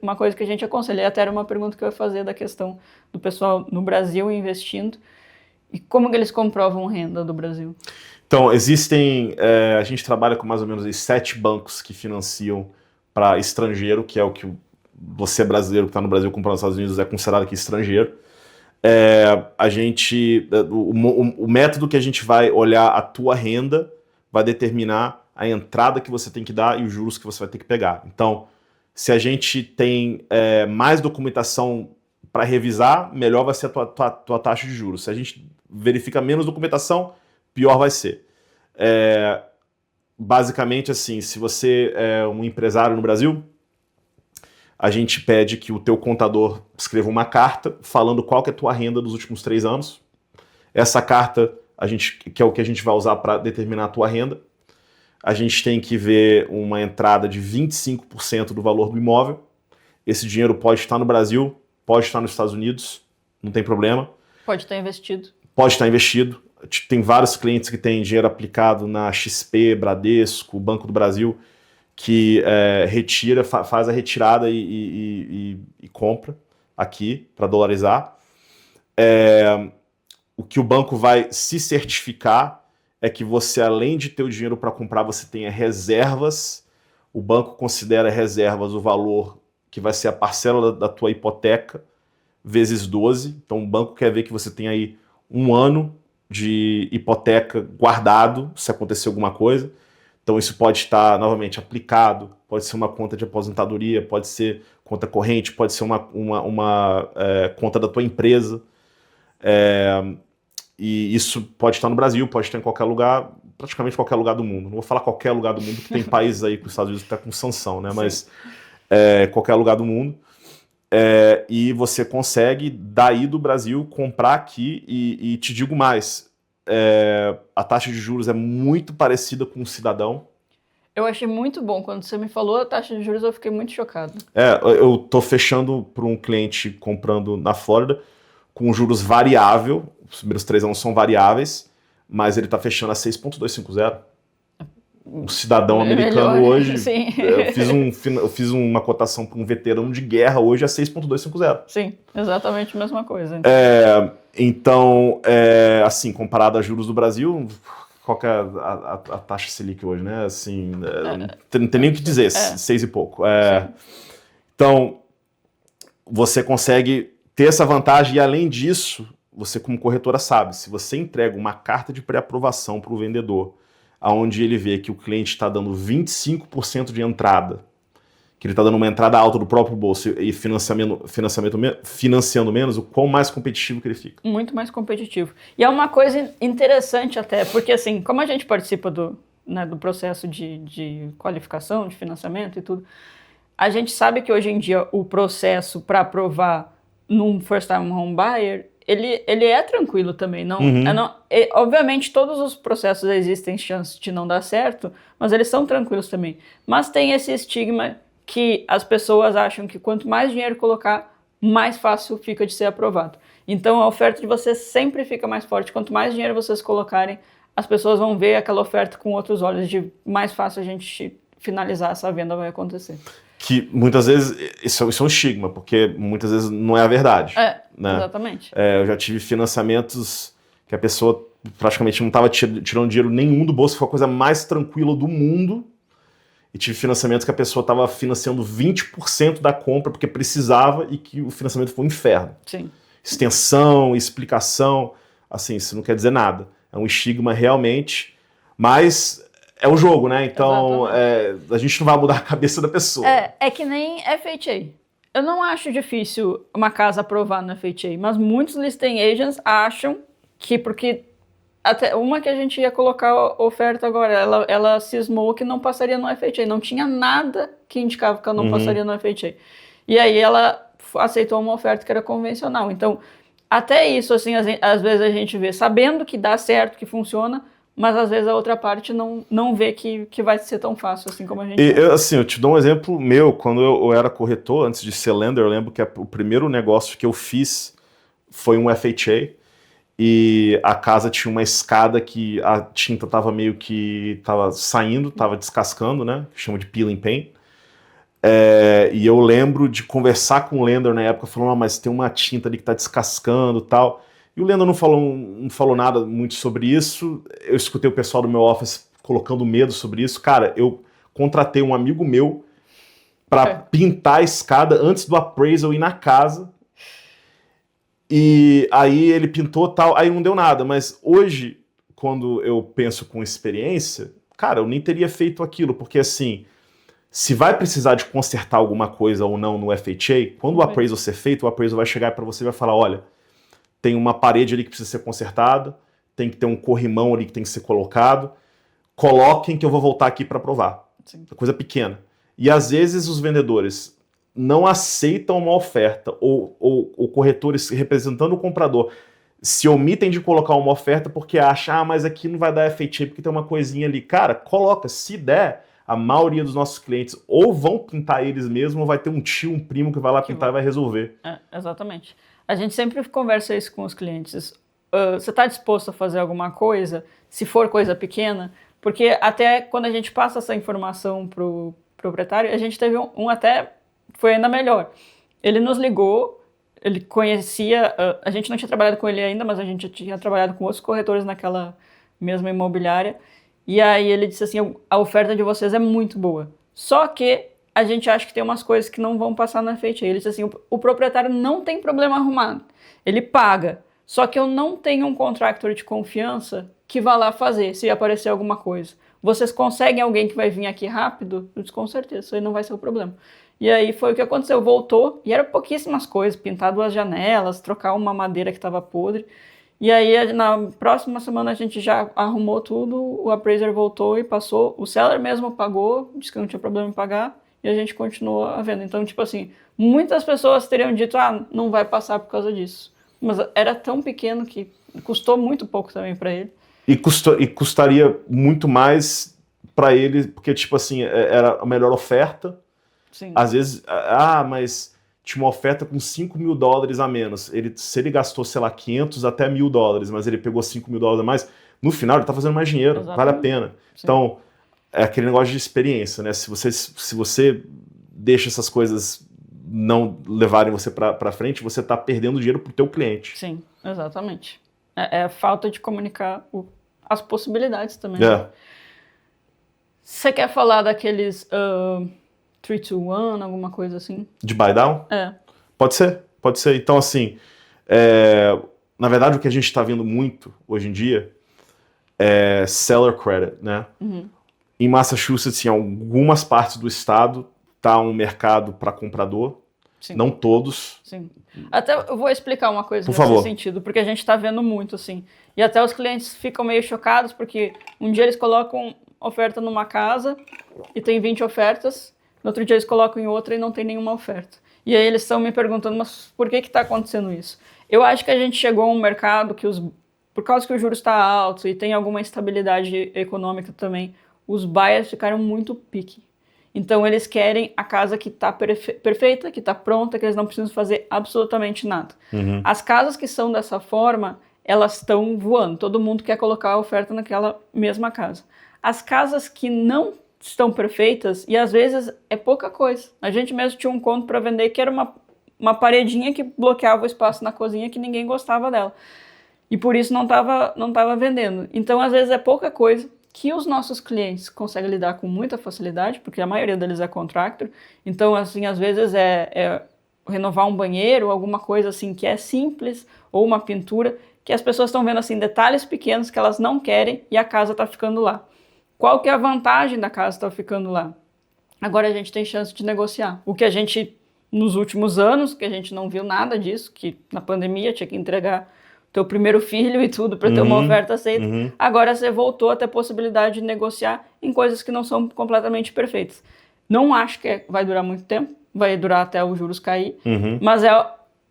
uma coisa que a gente aconselha. Até era uma pergunta que eu ia fazer da questão do pessoal no Brasil investindo. E como que eles comprovam renda do Brasil? Então, a gente trabalha com mais ou menos 7 bancos que financiam para estrangeiro, que é o que você brasileiro que está no Brasil comprando nos Estados Unidos é considerado aqui estrangeiro. O método que a gente vai olhar a tua renda vai determinar a entrada que você tem que dar e os juros que você vai ter que pegar. Então, se a gente tem mais documentação para revisar, melhor vai ser a tua taxa de juros. Se a gente verifica menos documentação, pior vai ser. Basicamente, assim, se você é um empresário no Brasil, a gente pede que o teu contador escreva uma carta falando qual que é a tua renda dos últimos 3 anos. Essa carta, que é o que a gente vai usar para determinar a tua renda. a gente tem que ver uma entrada de 25% do valor do imóvel. Esse dinheiro pode estar no Brasil, pode estar nos Estados Unidos, não tem problema. Pode estar investido. Pode estar investido. Tem vários clientes que têm dinheiro aplicado na XP, Bradesco, Banco do Brasil, que retira, faz a retirada e compra aqui para dolarizar. O que o banco vai se certificar é que você, além de ter o dinheiro para comprar, você tenha reservas. O banco considera reservas o valor que vai ser a parcela da tua hipoteca vezes 12. Então o banco quer ver que você tem aí 1 ano de hipoteca guardado, se acontecer alguma coisa. Então isso pode estar novamente aplicado, pode ser uma conta de aposentadoria, pode ser conta corrente, pode ser uma conta da tua empresa. E isso pode estar no Brasil, pode estar em qualquer lugar, praticamente qualquer lugar do mundo. Não vou falar qualquer lugar do mundo, porque tem países aí que os Estados Unidos estão com sanção, né? Mas qualquer lugar do mundo. E você consegue, daí do Brasil, comprar aqui e te digo mais, a taxa de juros é muito parecida com o cidadão. Eu achei muito bom. Quando você me falou a taxa de juros, eu fiquei muito chocado. Eu tô fechando para um cliente comprando na Flórida com juros variável. Os primeiros 3 anos são variáveis, mas ele tá fechando a 6,250. Um cidadão americano melhor, hoje, sim. eu fiz uma cotação para um veterano de guerra hoje a 6,250. Sim, exatamente a mesma coisa. Então, assim, comparado a juros do Brasil, qual que é a taxa Selic hoje, né? Assim, não tem nem o que dizer, 6 e pouco. Então, você consegue ter essa vantagem e, além disso, você como corretora sabe, se você entrega uma carta de pré-aprovação para o vendedor, onde ele vê que o cliente está dando 25% de entrada, que ele está dando uma entrada alta do próprio bolso e financiando menos, o quão mais competitivo que ele fica. Muito mais competitivo. E é uma coisa interessante até, porque assim, como a gente participa do processo de qualificação, de financiamento e tudo, a gente sabe que hoje em dia o processo para aprovar num first time home buyer, ele é tranquilo também. Obviamente, todos os processos existem chances de não dar certo, mas eles são tranquilos também. Mas tem esse estigma que as pessoas acham que quanto mais dinheiro colocar, mais fácil fica de ser aprovado. Então, a oferta de vocês sempre fica mais forte. Quanto mais dinheiro vocês colocarem, as pessoas vão ver aquela oferta com outros olhos, de mais fácil a gente finalizar essa venda vai acontecer. Que muitas vezes, isso é um estigma, porque muitas vezes não é a verdade. Né? Exatamente. Eu já tive financiamentos que a pessoa praticamente não estava tirando dinheiro nenhum do bolso, foi a coisa mais tranquila do mundo. E tive financiamentos que a pessoa estava financiando 20% da compra porque precisava e que o financiamento foi um inferno. Sim. Extensão, explicação, assim, isso não quer dizer nada. É um estigma realmente, mas é o jogo, né? Então, a gente não vai mudar a cabeça da pessoa. É que nem FHA. Eu não acho difícil uma casa aprovar no FHA, mas muitos listing agents acham que, porque até uma que a gente ia colocar oferta agora, ela cismou que não passaria no FHA, não tinha nada que indicava que ela não passaria no FHA. E aí ela aceitou uma oferta que era convencional. Então, até isso, assim, às vezes a gente vê, sabendo que dá certo, que funciona, mas às vezes a outra parte não vê que vai ser tão fácil assim como a gente assim, eu te dou um exemplo meu. Quando eu era corretor, antes de ser lender, eu lembro que o primeiro negócio que eu fiz foi um FHA, e a casa tinha uma escada que a tinta estava meio que saindo, estava descascando, né? Chama de peeling paint. E eu lembro de conversar com o lender na época, falando, mas tem uma tinta ali que está descascando e tal. E o lender não falou nada muito sobre isso. Eu escutei o pessoal do meu office colocando medo sobre isso. Cara, eu contratei um amigo meu para pintar a escada antes do appraisal ir na casa. E aí ele pintou tal, aí não deu nada. Mas hoje, quando eu penso com experiência, cara, eu nem teria feito aquilo. Porque assim, se vai precisar de consertar alguma coisa ou não no FHA, quando o appraisal ser feito, o appraisal vai chegar para você e vai falar, olha, tem uma parede ali que precisa ser consertada, tem que ter um corrimão ali que tem que ser colocado, coloquem que eu vou voltar aqui para aprovar. Sim. Coisa pequena. E às vezes os vendedores não aceitam uma oferta, ou corretores representando o comprador se omitem de colocar uma oferta porque acham, mas aqui não vai dar efeito porque tem uma coisinha ali. Cara, coloca, se der, a maioria dos nossos clientes ou vão pintar eles mesmos, ou vai ter um tio, um primo que vai lá pintar e vai resolver. Exatamente. A gente sempre conversa isso com os clientes. Você está disposto a fazer alguma coisa, se for coisa pequena? Porque até quando a gente passa essa informação para o proprietário, a gente teve um até, foi ainda melhor. Ele nos ligou, ele conhecia, a gente não tinha trabalhado com ele ainda, mas a gente tinha trabalhado com outros corretores naquela mesma imobiliária, e aí ele disse assim, a oferta de vocês é muito boa, só que a gente acha que tem umas coisas que não vão passar na frente. Ele disse assim, o proprietário não tem problema arrumado, ele paga, só que eu não tenho um contractor de confiança que vá lá fazer, se aparecer alguma coisa. Vocês conseguem alguém que vai vir aqui rápido? Eu disse, com certeza, isso aí não vai ser o problema. E aí foi o que aconteceu, voltou, e eram pouquíssimas coisas, pintar 2 janelas, trocar uma madeira que estava podre. E aí na próxima semana a gente já arrumou tudo, o appraiser voltou e passou, o seller mesmo pagou, disse que não tinha problema em pagar, e a gente continuou a venda. Então, tipo assim, muitas pessoas teriam dito, não vai passar por causa disso. Mas era tão pequeno que custou muito pouco também para ele. E custaria muito mais para ele, porque, tipo assim, era a melhor oferta. Sim. Às vezes, mas tinha uma oferta com $5.000 a menos. Se ele gastou, sei lá, 500 até $1.000, mas ele pegou $5.000 a mais, no final ele tá fazendo mais dinheiro, Exatamente. vale a pena. Sim. Então, é aquele negócio de experiência, né? Se você deixa essas coisas não levarem você para frente, você tá perdendo dinheiro pro teu cliente. Sim, exatamente. É falta de comunicar as possibilidades também. Você quer falar daqueles 3, 2, 1, alguma coisa assim? De buy down? Pode ser. Então, assim, na verdade, o que a gente está vendo muito hoje em dia é seller credit, né? Uhum. Em Massachusetts, em algumas partes do estado, tá um mercado para comprador. Sim. Não todos. Sim. Até eu vou explicar uma coisa nesse sentido, porque a gente está vendo muito, assim. E até os clientes ficam meio chocados, porque um dia eles colocam oferta numa casa e tem 20 ofertas, no outro dia eles colocam em outra e não tem nenhuma oferta. E aí eles estão me perguntando, mas por que está acontecendo isso? Eu acho que a gente chegou a um mercado que, por causa que o juros está alto e tem alguma instabilidade econômica também, os buyers ficaram muito picky. Então eles querem a casa que está perfeita, que está pronta, que eles não precisam fazer absolutamente nada. Uhum. As casas que são dessa forma, elas estão voando. Todo mundo quer colocar a oferta naquela mesma casa. As casas que não estão perfeitas, e às vezes é pouca coisa. A gente mesmo tinha um conto para vender que era uma paredinha que bloqueava o espaço na cozinha que ninguém gostava dela. E por isso não tava vendendo. Então às vezes é pouca coisa que os nossos clientes conseguem lidar com muita facilidade, porque a maioria deles é contractor. Então, assim, às vezes é renovar um banheiro, alguma coisa assim que é simples, ou uma pintura, que as pessoas estão vendo assim detalhes pequenos que elas não querem e a casa está ficando lá. Qual que é a vantagem da casa estar ficando lá? Agora a gente tem chance de negociar. O que a gente, nos últimos anos, que a gente não viu nada disso, que na pandemia tinha que entregar teu primeiro filho e tudo para ter uma oferta aceita. Uhum. Agora você voltou a ter possibilidade de negociar em coisas que não são completamente perfeitas. Não acho que vai durar muito tempo, vai durar até os juros cair, mas é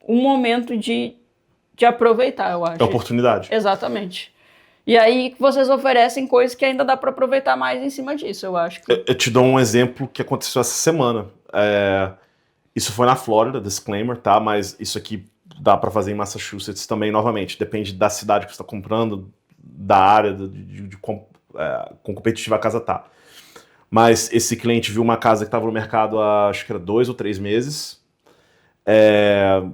um momento de aproveitar, eu acho. É oportunidade. Exatamente. E aí vocês oferecem coisas que ainda dá para aproveitar mais em cima disso, eu acho. Eu te dou um exemplo que aconteceu essa semana. Isso foi na Flórida, disclaimer, tá? Mas isso aqui dá para fazer em Massachusetts também, novamente. Depende da cidade que você está comprando, da área de quão competitiva a casa tá. Mas esse cliente viu uma casa que estava no mercado há, acho que era 2 ou 3 meses.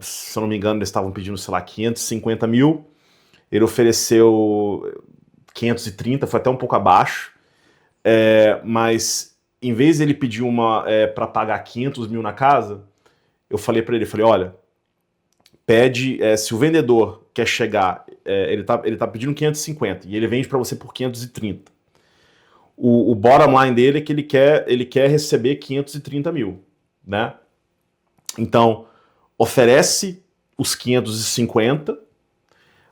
Se eu não me engano, eles estavam pedindo, sei lá, 550 mil. Ele ofereceu 530, foi até um pouco abaixo. Mas em vez de ele pedir para pagar 500 mil na casa, eu falei para ele, olha, pede, se o vendedor quer chegar, ele tá pedindo 550 e ele vende para você por 530. O bottom line dele é que ele quer receber 530 mil, né? Então, oferece os 550,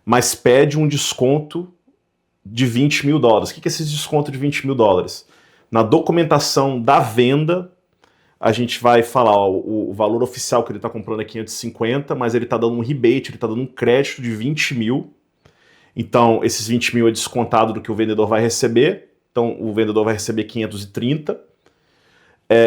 mas pede um desconto de $20 mil. O que é esse desconto de $20 mil? Na documentação da venda, a gente vai falar, ó, o valor oficial que ele está comprando é 550, mas ele está dando um rebate, ele está dando um crédito de 20 mil. Então, esses 20 mil é descontado do que o vendedor vai receber. Então, o vendedor vai receber 530.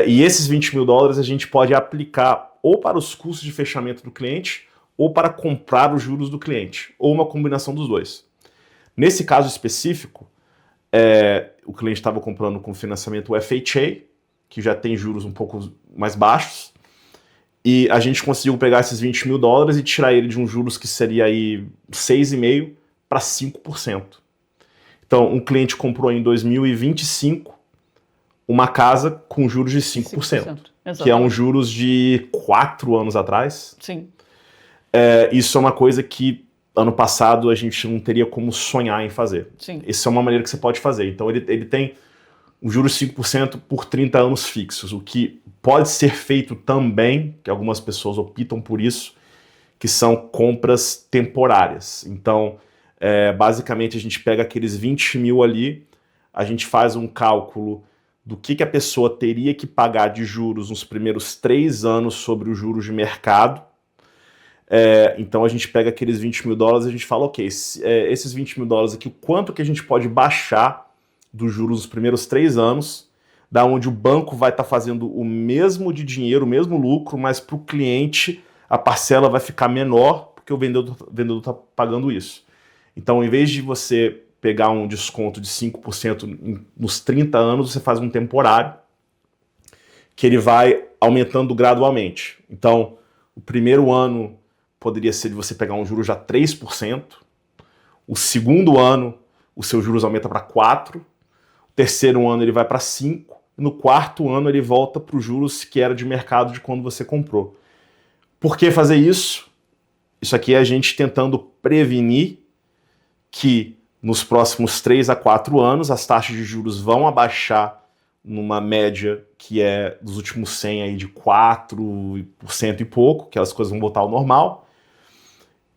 E esses 20 mil dólares a gente pode aplicar ou para os custos de fechamento do cliente ou para comprar os juros do cliente, ou uma combinação dos dois. Nesse caso específico, o cliente estava comprando com financiamento FHA, que já tem juros um pouco mais baixos, e a gente conseguiu pegar esses 20 mil dólares e tirar ele de uns juros que seria aí 6,5% para 5%. Então, um cliente comprou em 2025 uma casa com juros de 5%, que é um juros de 4 anos atrás. Sim. Isso é uma coisa que ano passado a gente não teria como sonhar em fazer. Sim. Essa é uma maneira que você pode fazer. Então, ele tem um juros de 5% por 30 anos fixos, o que pode ser feito também, que algumas pessoas optam por isso, que são compras temporárias. Então, basicamente, a gente pega aqueles 20 mil ali, a gente faz um cálculo do que a pessoa teria que pagar de juros nos primeiros 3 anos sobre os juros de mercado. Então, a gente pega aqueles 20 mil dólares e a gente fala, ok, esses 20 mil dólares aqui, o quanto que a gente pode baixar dos juros nos primeiros 3 anos, da onde o banco vai estar fazendo o mesmo de dinheiro, o mesmo lucro, mas para o cliente a parcela vai ficar menor, porque o vendedor está pagando isso. Então, em vez de você pegar um desconto de 5% nos 30 anos, você faz um temporário, que ele vai aumentando gradualmente. Então, o primeiro ano poderia ser de você pegar um juros já 3%, o segundo ano, os seus juros aumenta para 4%, o terceiro ano ele vai para 5%, e no quarto ano ele volta para os juros que era de mercado de quando você comprou. Por que fazer isso? Isso aqui é a gente tentando prevenir que nos próximos 3 a 4 anos as taxas de juros vão abaixar numa média que é dos últimos 100 aí de 4% e pouco, que as coisas vão voltar ao normal,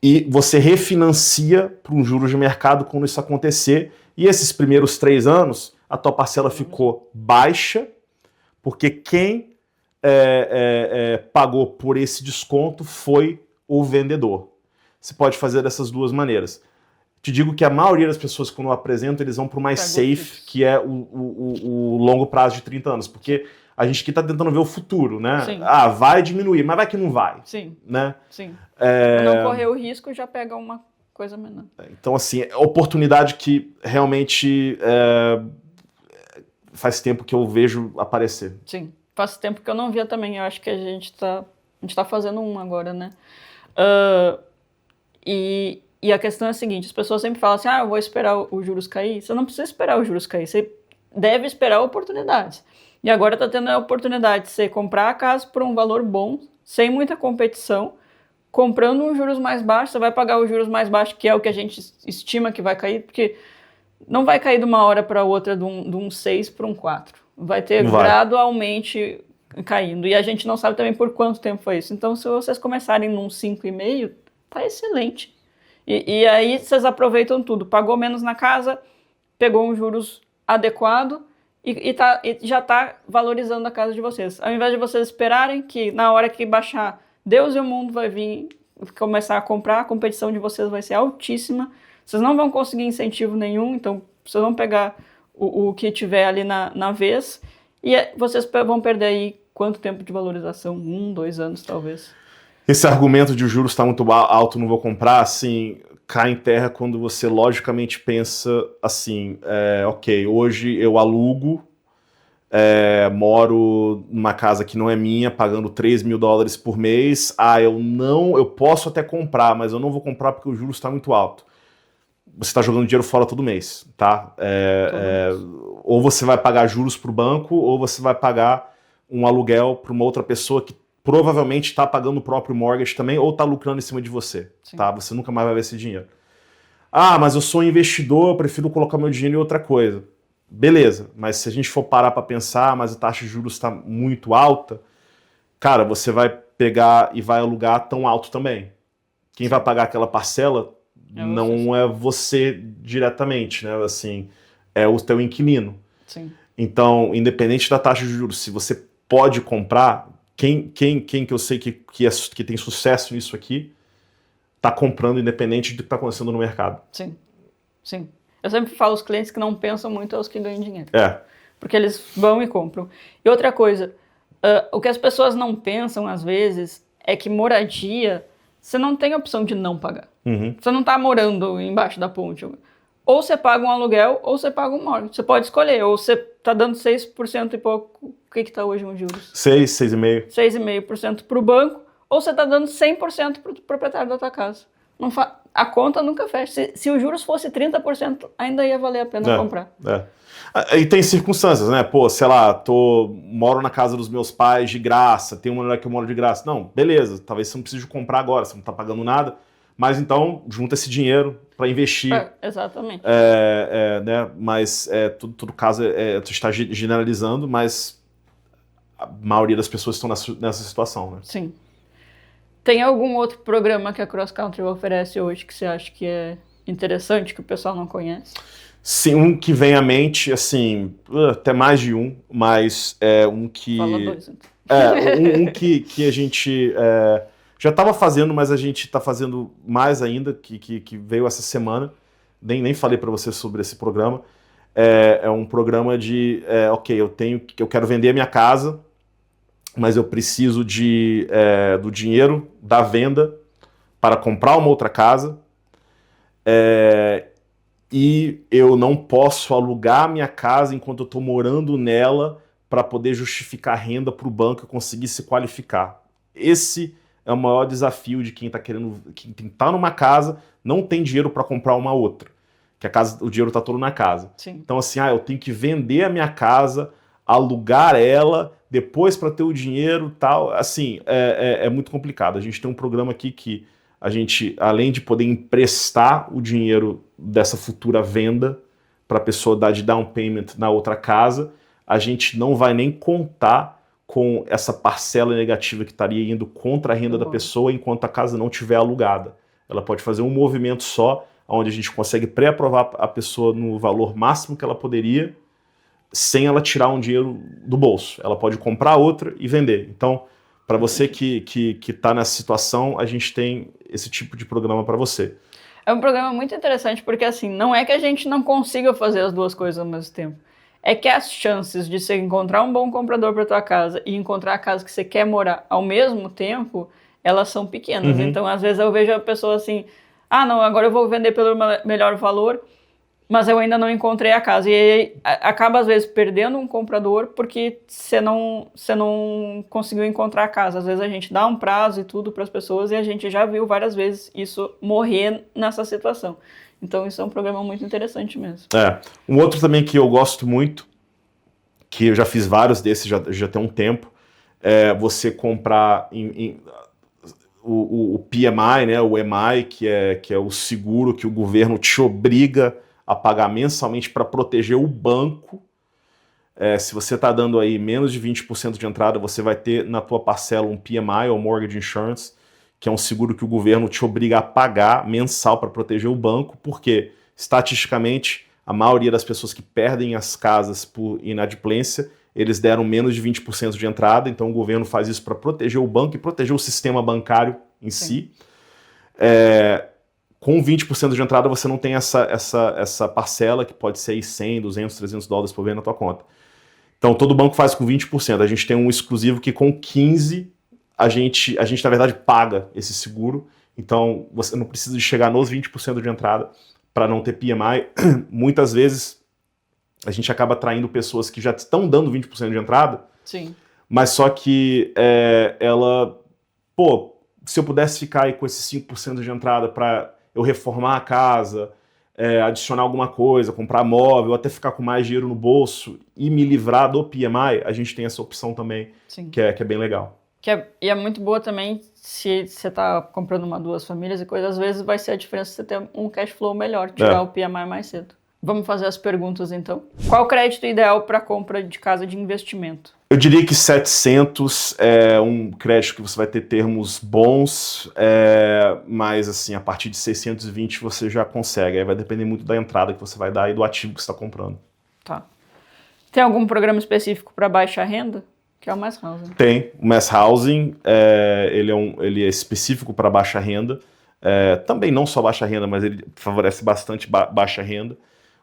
e você refinancia para um juros de mercado quando isso acontecer, e esses primeiros 3 anos a tua parcela ficou baixa, porque quem pagou por esse desconto foi o vendedor. Você pode fazer dessas duas maneiras. Te digo que a maioria das pessoas, quando eu apresento, eles vão para o mais safe, que é o longo prazo de 30 anos, porque a gente aqui está tentando ver o futuro, né? Sim. Vai diminuir, mas vai que não vai. Sim. Né? Sim. Não correr o risco, já pega uma coisa menor. Então, assim, é oportunidade que realmente faz tempo que eu vejo aparecer. Sim, faz tempo que eu não via também. Eu acho que a gente tá fazendo um agora, né? E a questão é a seguinte, as pessoas sempre falam assim, eu vou esperar os juros cair. Você não precisa esperar os juros cair, você deve esperar oportunidades. E agora está tendo a oportunidade de você comprar a casa por um valor bom, sem muita competição, comprando uns juros mais baixos, você vai pagar os juros mais baixos, que é o que a gente estima que vai cair, porque não vai cair de uma hora para outra de um 6 para um 4. Vai ter gradualmente caindo. E a gente não sabe também por quanto tempo foi isso. Então, se vocês começarem num 5,5, tá excelente. E aí vocês aproveitam tudo. Pagou menos na casa, pegou um juros adequado e já está valorizando a casa de vocês. Ao invés de vocês esperarem que na hora que baixar, Deus e o mundo vai vir começar a comprar, a competição de vocês vai ser altíssima. Vocês não vão conseguir incentivo nenhum, então vocês vão pegar o que tiver ali na vez e vocês vão perder aí quanto tempo de valorização? 1, 2 anos talvez. Esse argumento de juros está muito alto, não vou comprar, assim, cai em terra quando você logicamente pensa assim, ok, hoje eu alugo, moro numa casa que não é minha, pagando 3 mil dólares por mês, eu posso até comprar, mas eu não vou comprar porque o juros está muito alto. Você está jogando dinheiro fora todo mês, tá? Ou você vai pagar juros para o banco, ou você vai pagar um aluguel para uma outra pessoa que provavelmente está pagando o próprio mortgage também, ou está lucrando em cima de você, tá? Você nunca mais vai ver esse dinheiro. Mas eu sou investidor, eu prefiro colocar meu dinheiro em outra coisa. Beleza, mas se a gente for parar para pensar, mas a taxa de juros está muito alta, cara, você vai pegar e vai alugar tão alto também. Quem vai pagar aquela parcela não é você diretamente, né? Assim, é o teu inquilino. Sim. Então, independente da taxa de juros, se você pode comprar, quem que eu sei que tem sucesso nisso aqui, está comprando independente do que está acontecendo no mercado. Sim, sim. Eu sempre falo aos clientes que não pensam muito aos que ganham dinheiro. Porque eles vão e compram. E outra coisa, o que as pessoas não pensam às vezes é que moradia, você não tem a opção de não pagar. Você não está morando embaixo da ponte. Ou você paga um aluguel, ou você paga um mortgage. Você pode escolher. Ou você está dando 6% e pouco. O que está hoje nos juros? 6,5%. 6,5% para o banco. Ou você está dando 100% para o proprietário da tua casa. A conta nunca fecha. Se os juros fosse 30%, ainda ia valer a pena comprar. E tem circunstâncias, né? Pô, sei lá, moro na casa dos meus pais de graça, tem uma mulher que eu moro de graça. Não, beleza, talvez você não precise comprar agora, você não está pagando nada. Mas então, junta esse dinheiro para investir. Exatamente. Né? Mas todo caso tu está generalizando, mas a maioria das pessoas estão nessa situação, né? Sim. Tem algum outro programa que a Cross Country oferece hoje que você acha que é interessante, que o pessoal não conhece? Sim, um que vem à mente, assim, até mais de um, mas é um que... Fala dois, então. Um que a gente já estava fazendo, mas a gente está fazendo mais ainda, que veio essa semana. Nem falei para você sobre esse programa. É um programa de, eu quero vender a minha casa, mas eu preciso do dinheiro da venda para comprar uma outra casa. E eu não posso alugar a minha casa enquanto eu estou morando nela para poder justificar renda para o banco e conseguir se qualificar. Esse é o maior desafio de quem está quem está numa casa, não tem dinheiro para comprar uma outra, que o dinheiro está todo na casa. Sim. Então assim, eu tenho que vender a minha casa, alugar ela, depois para ter o dinheiro, tal. Assim, é muito complicado. A gente tem um programa aqui que a gente, além de poder emprestar o dinheiro dessa futura venda para a pessoa dar de down payment na outra casa, a gente não vai nem contar com essa parcela negativa que estaria indo contra a renda da pessoa enquanto a casa não estiver alugada. Ela pode fazer um movimento só, onde a gente consegue pré-aprovar a pessoa no valor máximo que ela poderia, sem ela tirar um dinheiro do bolso. Ela pode comprar outra e vender. Então, para você que está nessa situação, a gente tem esse tipo de programa para você. É um programa muito interessante porque, assim, não é que a gente não consiga fazer as duas coisas ao mesmo tempo. É que as chances de você encontrar um bom comprador para tua casa e encontrar a casa que você quer morar ao mesmo tempo, elas são pequenas. Então, às vezes eu vejo a pessoa assim, não, agora eu vou vender pelo melhor valor, mas eu ainda não encontrei a casa. E aí acaba, às vezes, perdendo um comprador porque você não conseguiu encontrar a casa. Às vezes a gente dá um prazo e tudo para as pessoas e a gente já viu várias vezes isso morrer nessa situação. Então isso é um programa muito interessante mesmo. Um outro também que eu gosto muito, que eu já fiz vários desses já tem um tempo, é você comprar o PMI, né, o EMI, que é o seguro que o governo te obriga a pagar mensalmente para proteger o banco. Se você está dando aí menos de 20% de entrada, você vai ter na tua parcela um PMI, ou Mortgage Insurance, que é um seguro que o governo te obriga a pagar mensal para proteger o banco, porque, estatisticamente, a maioria das pessoas que perdem as casas por inadimplência, eles deram menos de 20% de entrada, então o governo faz isso para proteger o banco e proteger o sistema bancário em si. Com 20% de entrada, você não tem essa parcela, que pode ser aí 100, 200, 300 dólares por mês na tua conta. Então, todo banco faz com 20%. A gente tem um exclusivo que com 15%, a gente, na verdade, paga esse seguro. Então, você não precisa de chegar nos 20% de entrada para não ter PMI. Muitas vezes, a gente acaba atraindo pessoas que já estão dando 20% de entrada. Sim. Mas só que se eu pudesse ficar aí com esses 5% de entrada para eu reformar a casa, adicionar alguma coisa, comprar móvel, até ficar com mais dinheiro no bolso e me livrar do PMI, a gente tem essa opção também, que é bem legal. E é muito boa também se você está comprando duas famílias e coisas, às vezes vai ser a diferença você ter um cash flow melhor, tirar o PMI mais cedo. Vamos fazer as perguntas então. Qual o crédito ideal para compra de casa de investimento? Eu diria que 700 é um crédito que você vai ter termos bons, mas assim, a partir de 620 você já consegue. Aí vai depender muito da entrada que você vai dar e do ativo que você está comprando. Tá. Tem algum programa específico para baixa renda? Que é o Mass Housing. Tem. O Mass Housing, ele é específico para baixa renda. Também não só baixa renda, mas ele favorece bastante baixa renda.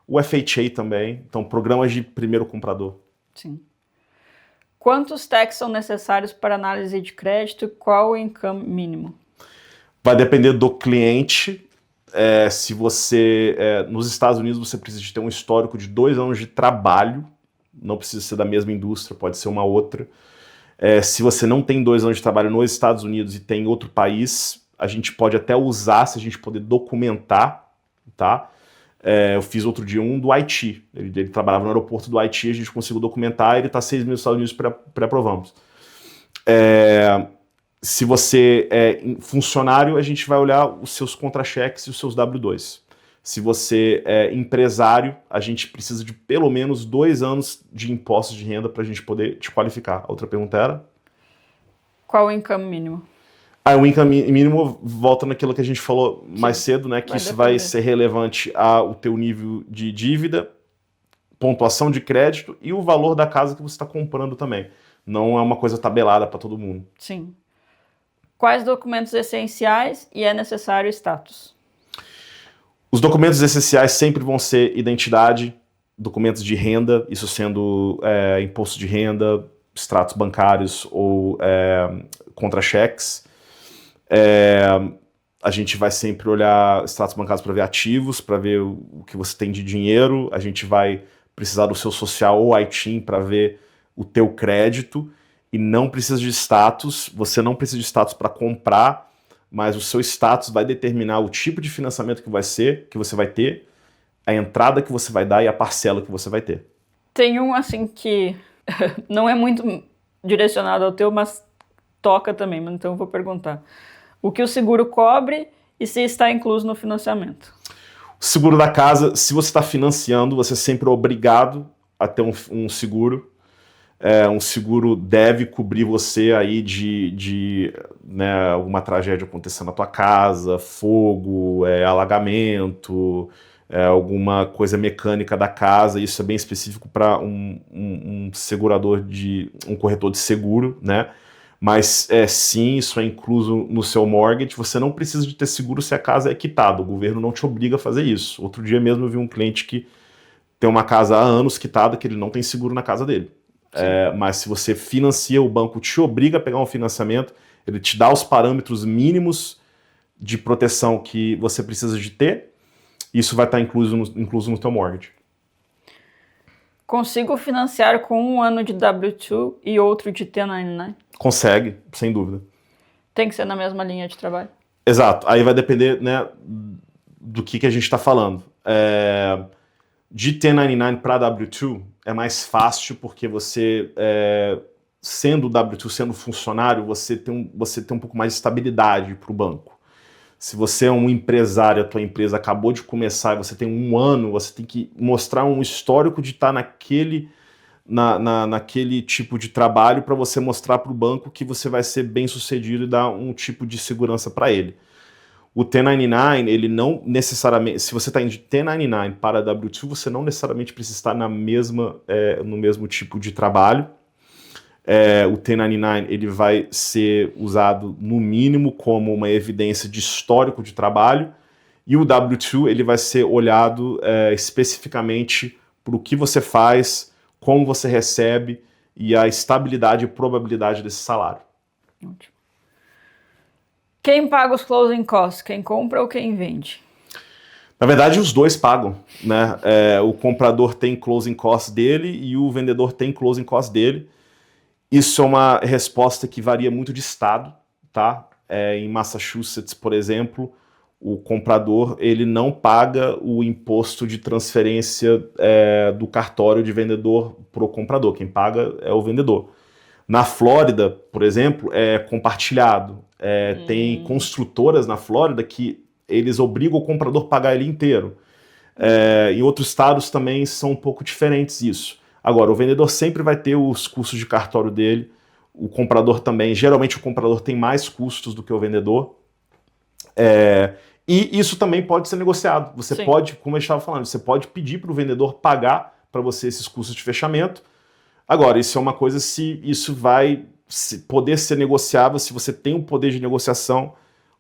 O FHA também. Então, programas de primeiro comprador. Sim. Quantos taxes são necessários para análise de crédito? Qual o income mínimo? Vai depender do cliente. Se você... nos Estados Unidos, você precisa de ter um histórico de 2 anos de trabalho. Não precisa ser da mesma indústria, pode ser uma outra. Se você não tem 2 anos de trabalho nos Estados Unidos e tem em outro país, a gente pode até usar, se a gente poder documentar, tá? Eu fiz outro dia um do Haiti. Ele trabalhava no aeroporto do Haiti, a gente conseguiu documentar, ele está 6 meses nos Estados Unidos, pré-aprovamos. Se você é funcionário, a gente vai olhar os seus contra-cheques e os seus W2. Se você é empresário, a gente precisa de pelo menos 2 anos de impostos de renda para a gente poder te qualificar. A outra pergunta era? Qual o income mínimo? O income mínimo volta naquilo que a gente falou mais cedo, né? Que isso vai ser relevante ao teu nível de dívida, pontuação de crédito e o valor da casa que você está comprando também. Não é uma coisa tabelada para todo mundo. Sim. Quais documentos essenciais e é necessário status? Os documentos essenciais sempre vão ser identidade, documentos de renda, isso sendo imposto de renda, extratos bancários ou contra-cheques. A gente vai sempre olhar extratos bancários para ver ativos, para ver o que você tem de dinheiro. A gente vai precisar do seu social ou ITIN para ver o teu crédito. E não precisa de status, você não precisa de status para comprar, mas o seu status vai determinar o tipo de financiamento que você vai ter, a entrada que você vai dar e a parcela que você vai ter. Tem um assim que não é muito direcionado ao teu, mas toca também, então eu vou perguntar. O que o seguro cobre e se está incluso no financiamento? O seguro da casa, se você está financiando, você é sempre obrigado a ter um seguro. Um seguro deve cobrir você aí de alguma tragédia acontecendo na tua casa, fogo, alagamento, alguma coisa mecânica da casa. Isso é bem específico para um segurador, um corretor de seguro, né? Mas sim, isso é incluso no seu mortgage. Você não precisa de ter seguro se a casa é quitada. O governo não te obriga a fazer isso. Outro dia mesmo eu vi um cliente que tem uma casa há anos quitada, que ele não tem seguro na casa dele. Mas se você financia, o banco te obriga a pegar um financiamento, ele te dá os parâmetros mínimos de proteção que você precisa de ter, e isso vai estar incluso no teu mortgage. Consigo financiar com 1 ano de W2 e outro de 1099? Consegue, sem dúvida. Tem que ser na mesma linha de trabalho? Exato, aí vai depender, né, do que a gente está falando. De 1099 para W2 é mais fácil porque você, sendo W2, sendo funcionário, você tem um pouco mais de estabilidade para o banco. Se você é um empresário, a tua empresa acabou de começar e você tem 1 ano, você tem que mostrar um histórico de estar naquele tipo de trabalho para você mostrar para o banco que você vai ser bem sucedido e dar um tipo de segurança para ele. O 1099, ele não necessariamente... Se você está indo de 1099 para W2, você não necessariamente precisa estar no mesmo tipo de trabalho. O 1099, ele vai ser usado, no mínimo, como uma evidência de histórico de trabalho. E o W2, ele vai ser olhado especificamente para o que você faz, como você recebe e a estabilidade e probabilidade desse salário. Ótimo. Quem paga os closing costs? Quem compra ou quem vende? Na verdade, os dois pagam, né? O comprador tem closing costs dele e o vendedor tem closing costs dele. Isso é uma resposta que varia muito de estado, tá? Em Massachusetts, por exemplo, o comprador ele não paga o imposto de transferência do cartório de vendedor para o comprador. Quem paga é o vendedor. Na Flórida, por exemplo, é compartilhado. Tem construtoras na Flórida que eles obrigam o comprador a pagar ele inteiro. Em outros estados também são um pouco diferentes isso. Agora, o vendedor sempre vai ter os custos de cartório dele, o comprador também. Geralmente o comprador tem mais custos do que o vendedor. E isso também pode ser negociado. Você pode, como a gente estava falando, você pode pedir para o vendedor pagar para você esses custos de fechamento. Agora, isso é uma coisa se isso vai poder ser negociável, se você tem um poder de negociação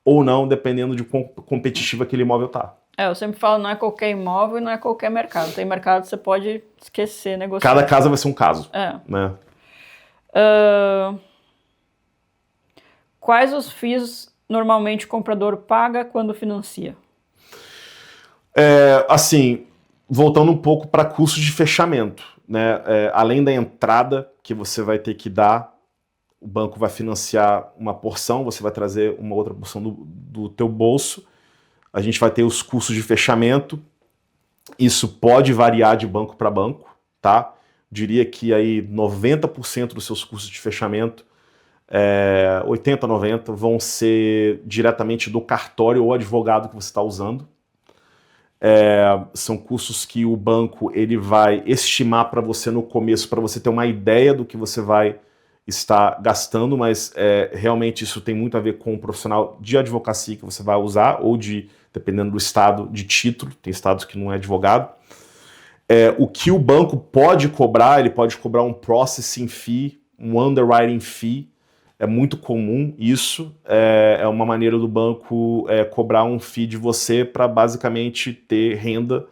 ou não, dependendo de quão competitivo aquele imóvel tá. Eu sempre falo, não é qualquer imóvel e não é qualquer mercado. Tem mercado que você pode esquecer negociar. Cada casa vai ser um caso. Né? Quais os FIIs normalmente o comprador paga quando financia? Assim, voltando um pouco para custo de fechamento, né? Além da entrada que você vai ter que dar, o banco vai financiar uma porção, você vai trazer uma outra porção do teu bolso, a gente vai ter os custos de fechamento, isso pode variar de banco para banco, tá? Diria que aí 90% dos seus custos de fechamento, 80, 90, vão ser diretamente do cartório ou advogado que você está usando. São custos que o banco ele vai estimar para você no começo, para você ter uma ideia do que você vai estar gastando, mas realmente isso tem muito a ver com o profissional de advocacia que você vai usar, ou dependendo do estado, de título, tem estados que não é advogado. O que o banco pode cobrar, ele pode cobrar um processing fee, um underwriting fee, é muito comum isso, é uma maneira do banco cobrar um fee de você para basicamente ter renda,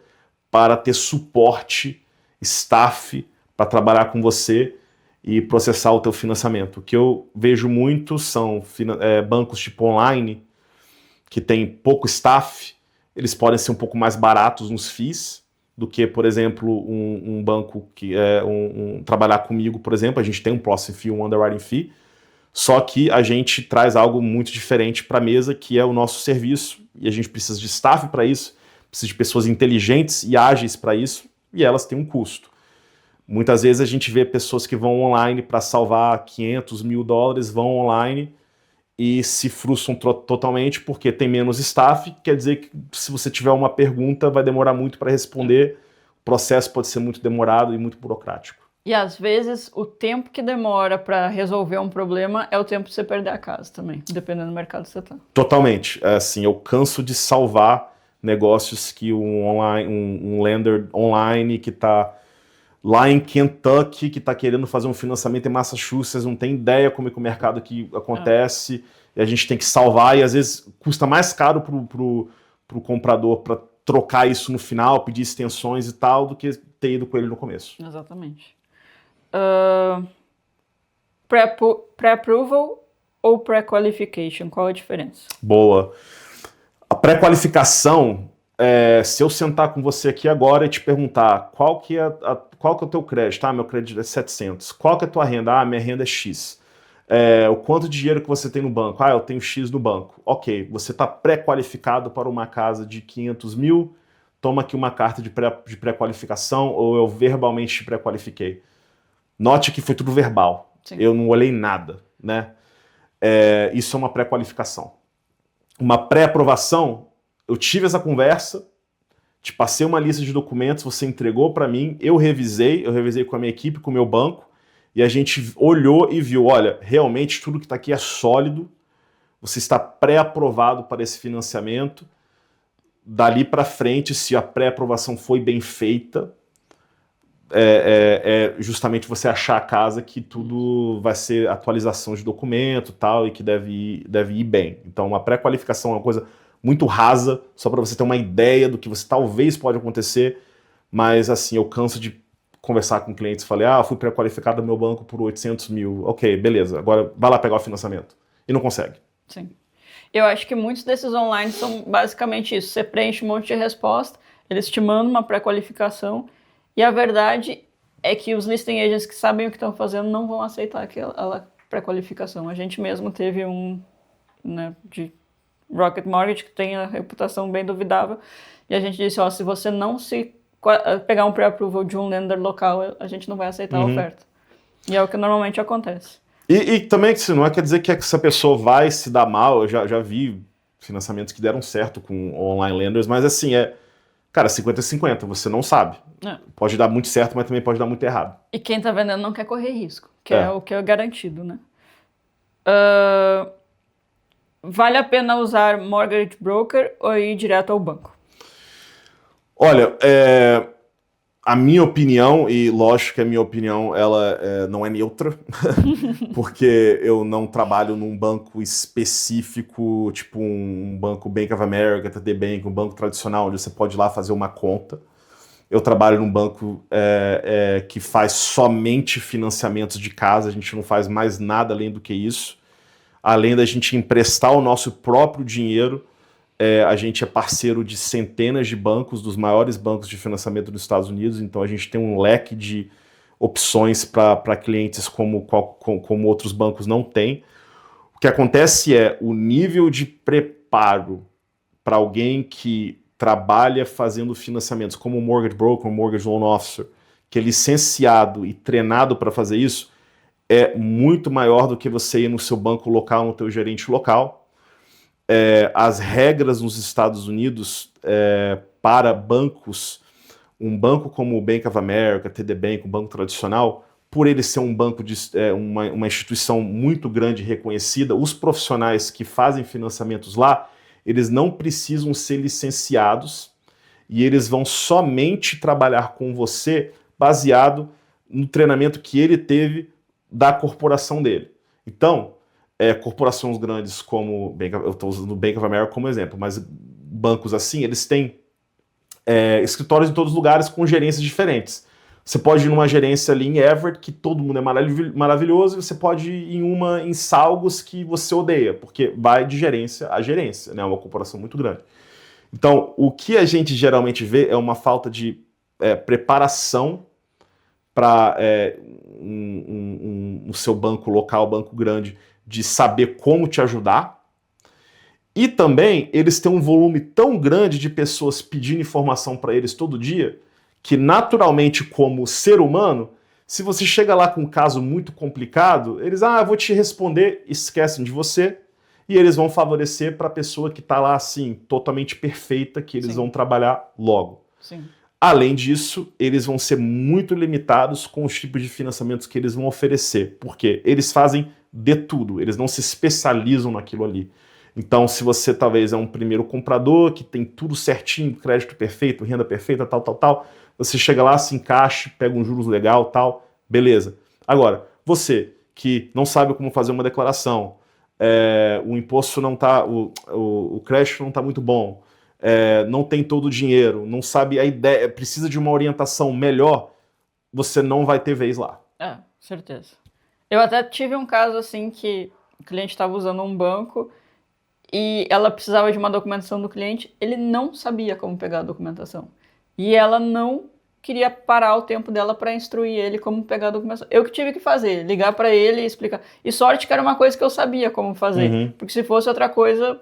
para ter suporte, staff, para trabalhar com você e processar o teu financiamento. O que eu vejo muito são bancos tipo online, que tem pouco staff, eles podem ser um pouco mais baratos nos fees do que, por exemplo, um banco que trabalhar comigo, por exemplo, a gente tem um processing fee, um underwriting fee, só que a gente traz algo muito diferente para a mesa, que é o nosso serviço, e a gente precisa de staff para isso, precisa de pessoas inteligentes e ágeis para isso, e elas têm um custo. Muitas vezes a gente vê pessoas que vão online para salvar 500 mil dólares, vão online e se frustram totalmente porque tem menos staff, quer dizer que se você tiver uma pergunta vai demorar muito para responder, o processo pode ser muito demorado e muito burocrático. E às vezes o tempo que demora para resolver um problema é o tempo de você perder a casa também, dependendo do mercado que você está. Totalmente. Assim, eu canso de salvar negócios que um lender online que está lá em Kentucky, que está querendo fazer um financiamento em Massachusetts, não tem ideia como é que o mercado aqui acontece, e a gente tem que salvar, e às vezes custa mais caro pro comprador para trocar isso no final, pedir extensões e tal, do que ter ido com ele no começo. Exatamente. Pré-approval ou pré-qualification? Qual a diferença? Boa. A pré-qualificação, se eu sentar com você aqui agora e te perguntar qual que é o teu crédito? Meu crédito é 700. Qual que é a tua renda? Minha renda é X. O quanto de dinheiro que você tem no banco? Eu tenho X no banco. Ok, você está pré-qualificado para uma casa de 500 mil, toma aqui uma carta de pré-qualificação, ou eu verbalmente te pré-qualifiquei. Note que foi tudo verbal. Sim. Eu não olhei nada, né? Isso é uma pré-qualificação. Uma pré-aprovação, eu tive essa conversa, te passei uma lista de documentos, você entregou para mim, eu revisei com a minha equipe, com o meu banco, e a gente olhou e viu, olha, realmente tudo que está aqui é sólido, você está pré-aprovado para esse financiamento, dali para frente, se a pré-aprovação foi bem feita, justamente você achar a casa que tudo vai ser atualização de documento tal, e que deve ir bem. Então, uma pré-qualificação é uma coisa muito rasa, só para você ter uma ideia do que você talvez pode acontecer, mas assim, eu canso de conversar com clientes, falei, fui pré-qualificado no meu banco por 800 mil, ok, beleza, agora vai lá pegar o financiamento. E não consegue. Sim. Eu acho que muitos desses online são basicamente isso, você preenche um monte de resposta, eles te mandam uma pré-qualificação, e a verdade é que os listing agents que sabem o que estão fazendo não vão aceitar aquela pré-qualificação. A gente mesmo teve de Rocket Mortgage que tem a reputação bem duvidável, e a gente disse, se você não pegar um pré-approval de um lender local, a gente não vai aceitar a oferta. E é o que normalmente acontece. E também, não quer dizer que essa pessoa vai se dar mal, eu já vi financiamentos que deram certo com online lenders, mas assim, cara, 50-50, você não sabe. Pode dar muito certo, mas também pode dar muito errado. E quem tá vendendo não quer correr risco, que é o que é garantido, né? Vale a pena usar mortgage broker ou ir direto ao banco? Olha, a minha opinião, e lógico que a minha opinião ela não é neutra, porque eu não trabalho num banco específico, tipo um banco Bank of America, TD Bank, um banco tradicional, onde você pode ir lá fazer uma conta. Eu trabalho num banco que faz somente financiamentos de casa, a gente não faz mais nada além do que isso. Além da gente emprestar o nosso próprio dinheiro, a gente é parceiro de centenas de bancos, dos maiores bancos de financiamento dos Estados Unidos, então a gente tem um leque de opções para clientes como outros bancos não têm. O que acontece é o nível de preparo para alguém que trabalha fazendo financiamentos, como um mortgage broker, um mortgage loan officer, que é licenciado e treinado para fazer isso, é muito maior do que você ir no seu banco local, no teu gerente local. As regras nos Estados Unidos para bancos, um banco como o Bank of America, TD Bank, um banco tradicional, por ele ser um banco de uma instituição muito grande e reconhecida, os profissionais que fazem financiamentos lá, eles não precisam ser licenciados e eles vão somente trabalhar com você baseado no treinamento que ele teve da corporação dele. Então, corporações grandes como, eu estou usando o Bank of America como exemplo, mas bancos assim, eles têm escritórios em todos os lugares com gerências diferentes. Você pode ir numa gerência ali em Everett, que todo mundo é maravilhoso, e você pode ir em uma em Saugus que você odeia, porque vai de gerência a gerência, né? É uma corporação muito grande. Então, o que a gente geralmente vê é uma falta de preparação para o seu banco local, banco grande, de saber como te ajudar. E também, eles têm um volume tão grande de pessoas pedindo informação para eles todo dia, que naturalmente, como ser humano, se você chega lá com um caso muito complicado, eles, eu vou te responder, esquecem de você, e eles vão favorecer para a pessoa que está lá, assim, totalmente perfeita, que eles vão trabalhar logo. Sim. Além disso, eles vão ser muito limitados com os tipos de financiamentos que eles vão oferecer, porque eles fazem de tudo, eles não se especializam naquilo ali. Então, se você talvez é um primeiro comprador, que tem tudo certinho, crédito perfeito, renda perfeita, tal, você chega lá, se encaixa, pega um juros legal, tal, beleza. Agora, você que não sabe como fazer uma declaração, o imposto não está, o crédito não está muito bom, não tem todo o dinheiro, não sabe a ideia, precisa de uma orientação melhor, você não vai ter vez lá. Certeza. Eu até tive um caso assim que o cliente estava usando um banco e ela precisava de uma documentação do cliente, ele não sabia como pegar a documentação. E ela não queria parar o tempo dela para instruir ele como pegar a documentação. Eu que tive que fazer, ligar para ele e explicar. E sorte que era uma coisa que eu sabia como fazer, porque se fosse outra coisa,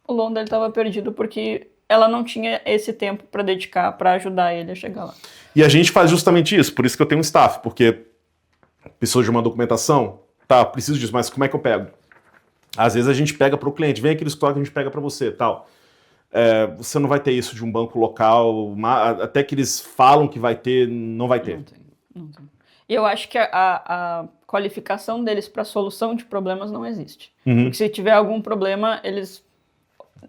o loan dele estava perdido, porque ela não tinha esse tempo para dedicar, para ajudar ele a chegar lá. E a gente faz justamente isso, por isso que eu tenho um staff, porque preciso de uma documentação, preciso disso, mas como é que eu pego? Às vezes a gente pega para o cliente, vem aquele escritório que a gente pega para você, tal. Você não vai ter isso de um banco local, até que eles falam que vai ter, não vai ter. Não tem. E eu acho que a qualificação deles para solução de problemas não existe. Porque se tiver algum problema, eles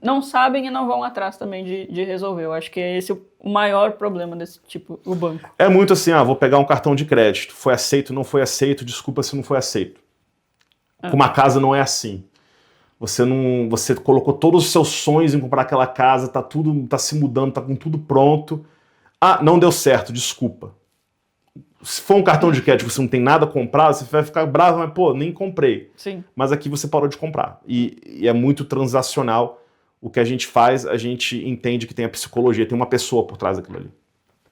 não sabem e não vão atrás também de resolver. Eu acho que é esse o maior problema desse tipo, o banco. É muito assim, vou pegar um cartão de crédito, foi aceito, não foi aceito, desculpa se não foi aceito. Com uma casa não é assim. Você colocou todos os seus sonhos em comprar aquela casa, tá se mudando, tá com tudo pronto. Não deu certo, desculpa. Se for um cartão de crédito que você não tem nada comprado, você vai ficar bravo, mas nem comprei. Sim. Mas aqui você parou de comprar. E é muito transacional. O que a gente faz, a gente entende que tem a psicologia, tem uma pessoa por trás daquilo ali.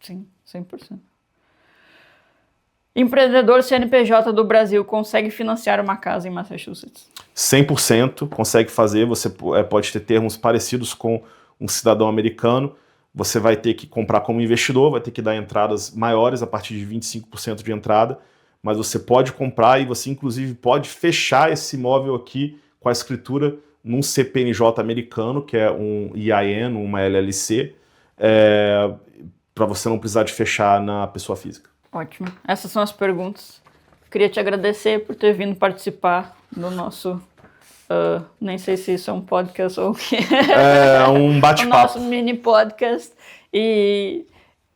Sim, 100%. Empreendedor CNPJ do Brasil consegue financiar uma casa em Massachusetts? 100% consegue fazer, você pode ter termos parecidos com um cidadão americano, você vai ter que comprar como investidor, vai ter que dar entradas maiores a partir de 25% de entrada, mas você pode comprar e você inclusive pode fechar esse imóvel aqui com a escritura num CPNJ americano, que é um EIN, uma LLC, para você não precisar de fechar na pessoa física. Ótimo. Essas são as perguntas. Queria te agradecer por ter vindo participar do nosso... nem sei se isso é um podcast ou o quê. Um bate-papo. O nosso mini podcast. E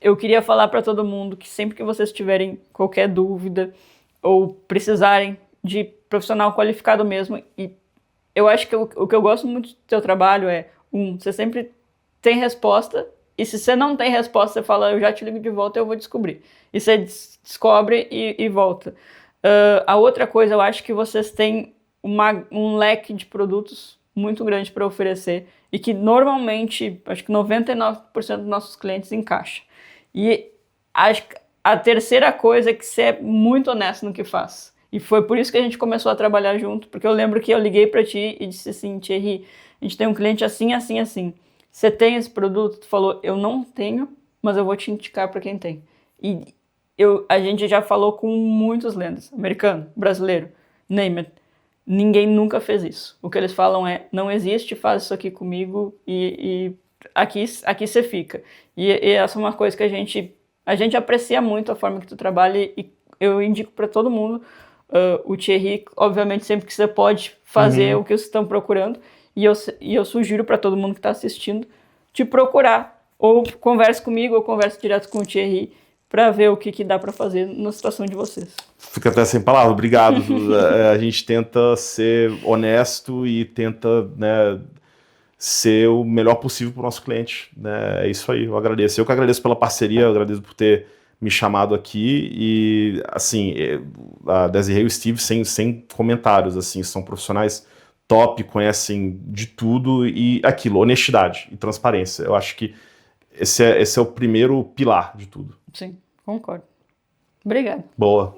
eu queria falar para todo mundo que sempre que vocês tiverem qualquer dúvida ou precisarem de profissional qualificado mesmo, e eu acho que o que eu gosto muito do teu trabalho é, você sempre tem resposta, e se você não tem resposta, você fala, eu já te ligo de volta, eu vou descobrir. E você descobre e volta. A outra coisa, eu acho que vocês têm um leque de produtos muito grande para oferecer e que normalmente, acho que 99% dos nossos clientes encaixa. E acho que a terceira coisa é que você é muito honesto no que faz. E foi por isso que a gente começou a trabalhar junto, porque eu lembro que eu liguei para ti e disse assim, Thierry, a gente tem um cliente assim, assim, assim. Você tem esse produto? Tu falou, eu não tenho, mas eu vou te indicar para quem tem. E a gente já falou com muitos lendas, americano, brasileiro, name it. Ninguém nunca fez isso. O que eles falam é, não existe, faz isso aqui comigo e aqui você fica. E essa é uma coisa que a gente aprecia muito a forma que tu trabalha e eu indico para todo mundo. O Thierry, obviamente, sempre que você pode fazer o que vocês estão procurando. E eu sugiro para todo mundo que está assistindo te procurar. Ou converse comigo, ou converse direto com o Thierry para ver o que dá para fazer na situação de vocês. Fica até sem palavras, obrigado. A gente tenta ser honesto e tenta, né, ser o melhor possível para o nosso cliente. Né? É isso aí, eu agradeço. Eu que agradeço pela parceria, eu agradeço por ter me chamado aqui e, assim, a Desiree e o Steve, sem comentários, assim, são profissionais top, conhecem de tudo e aquilo, honestidade e transparência. Eu acho que esse é o primeiro pilar de tudo. Sim, concordo. Obrigada. Boa.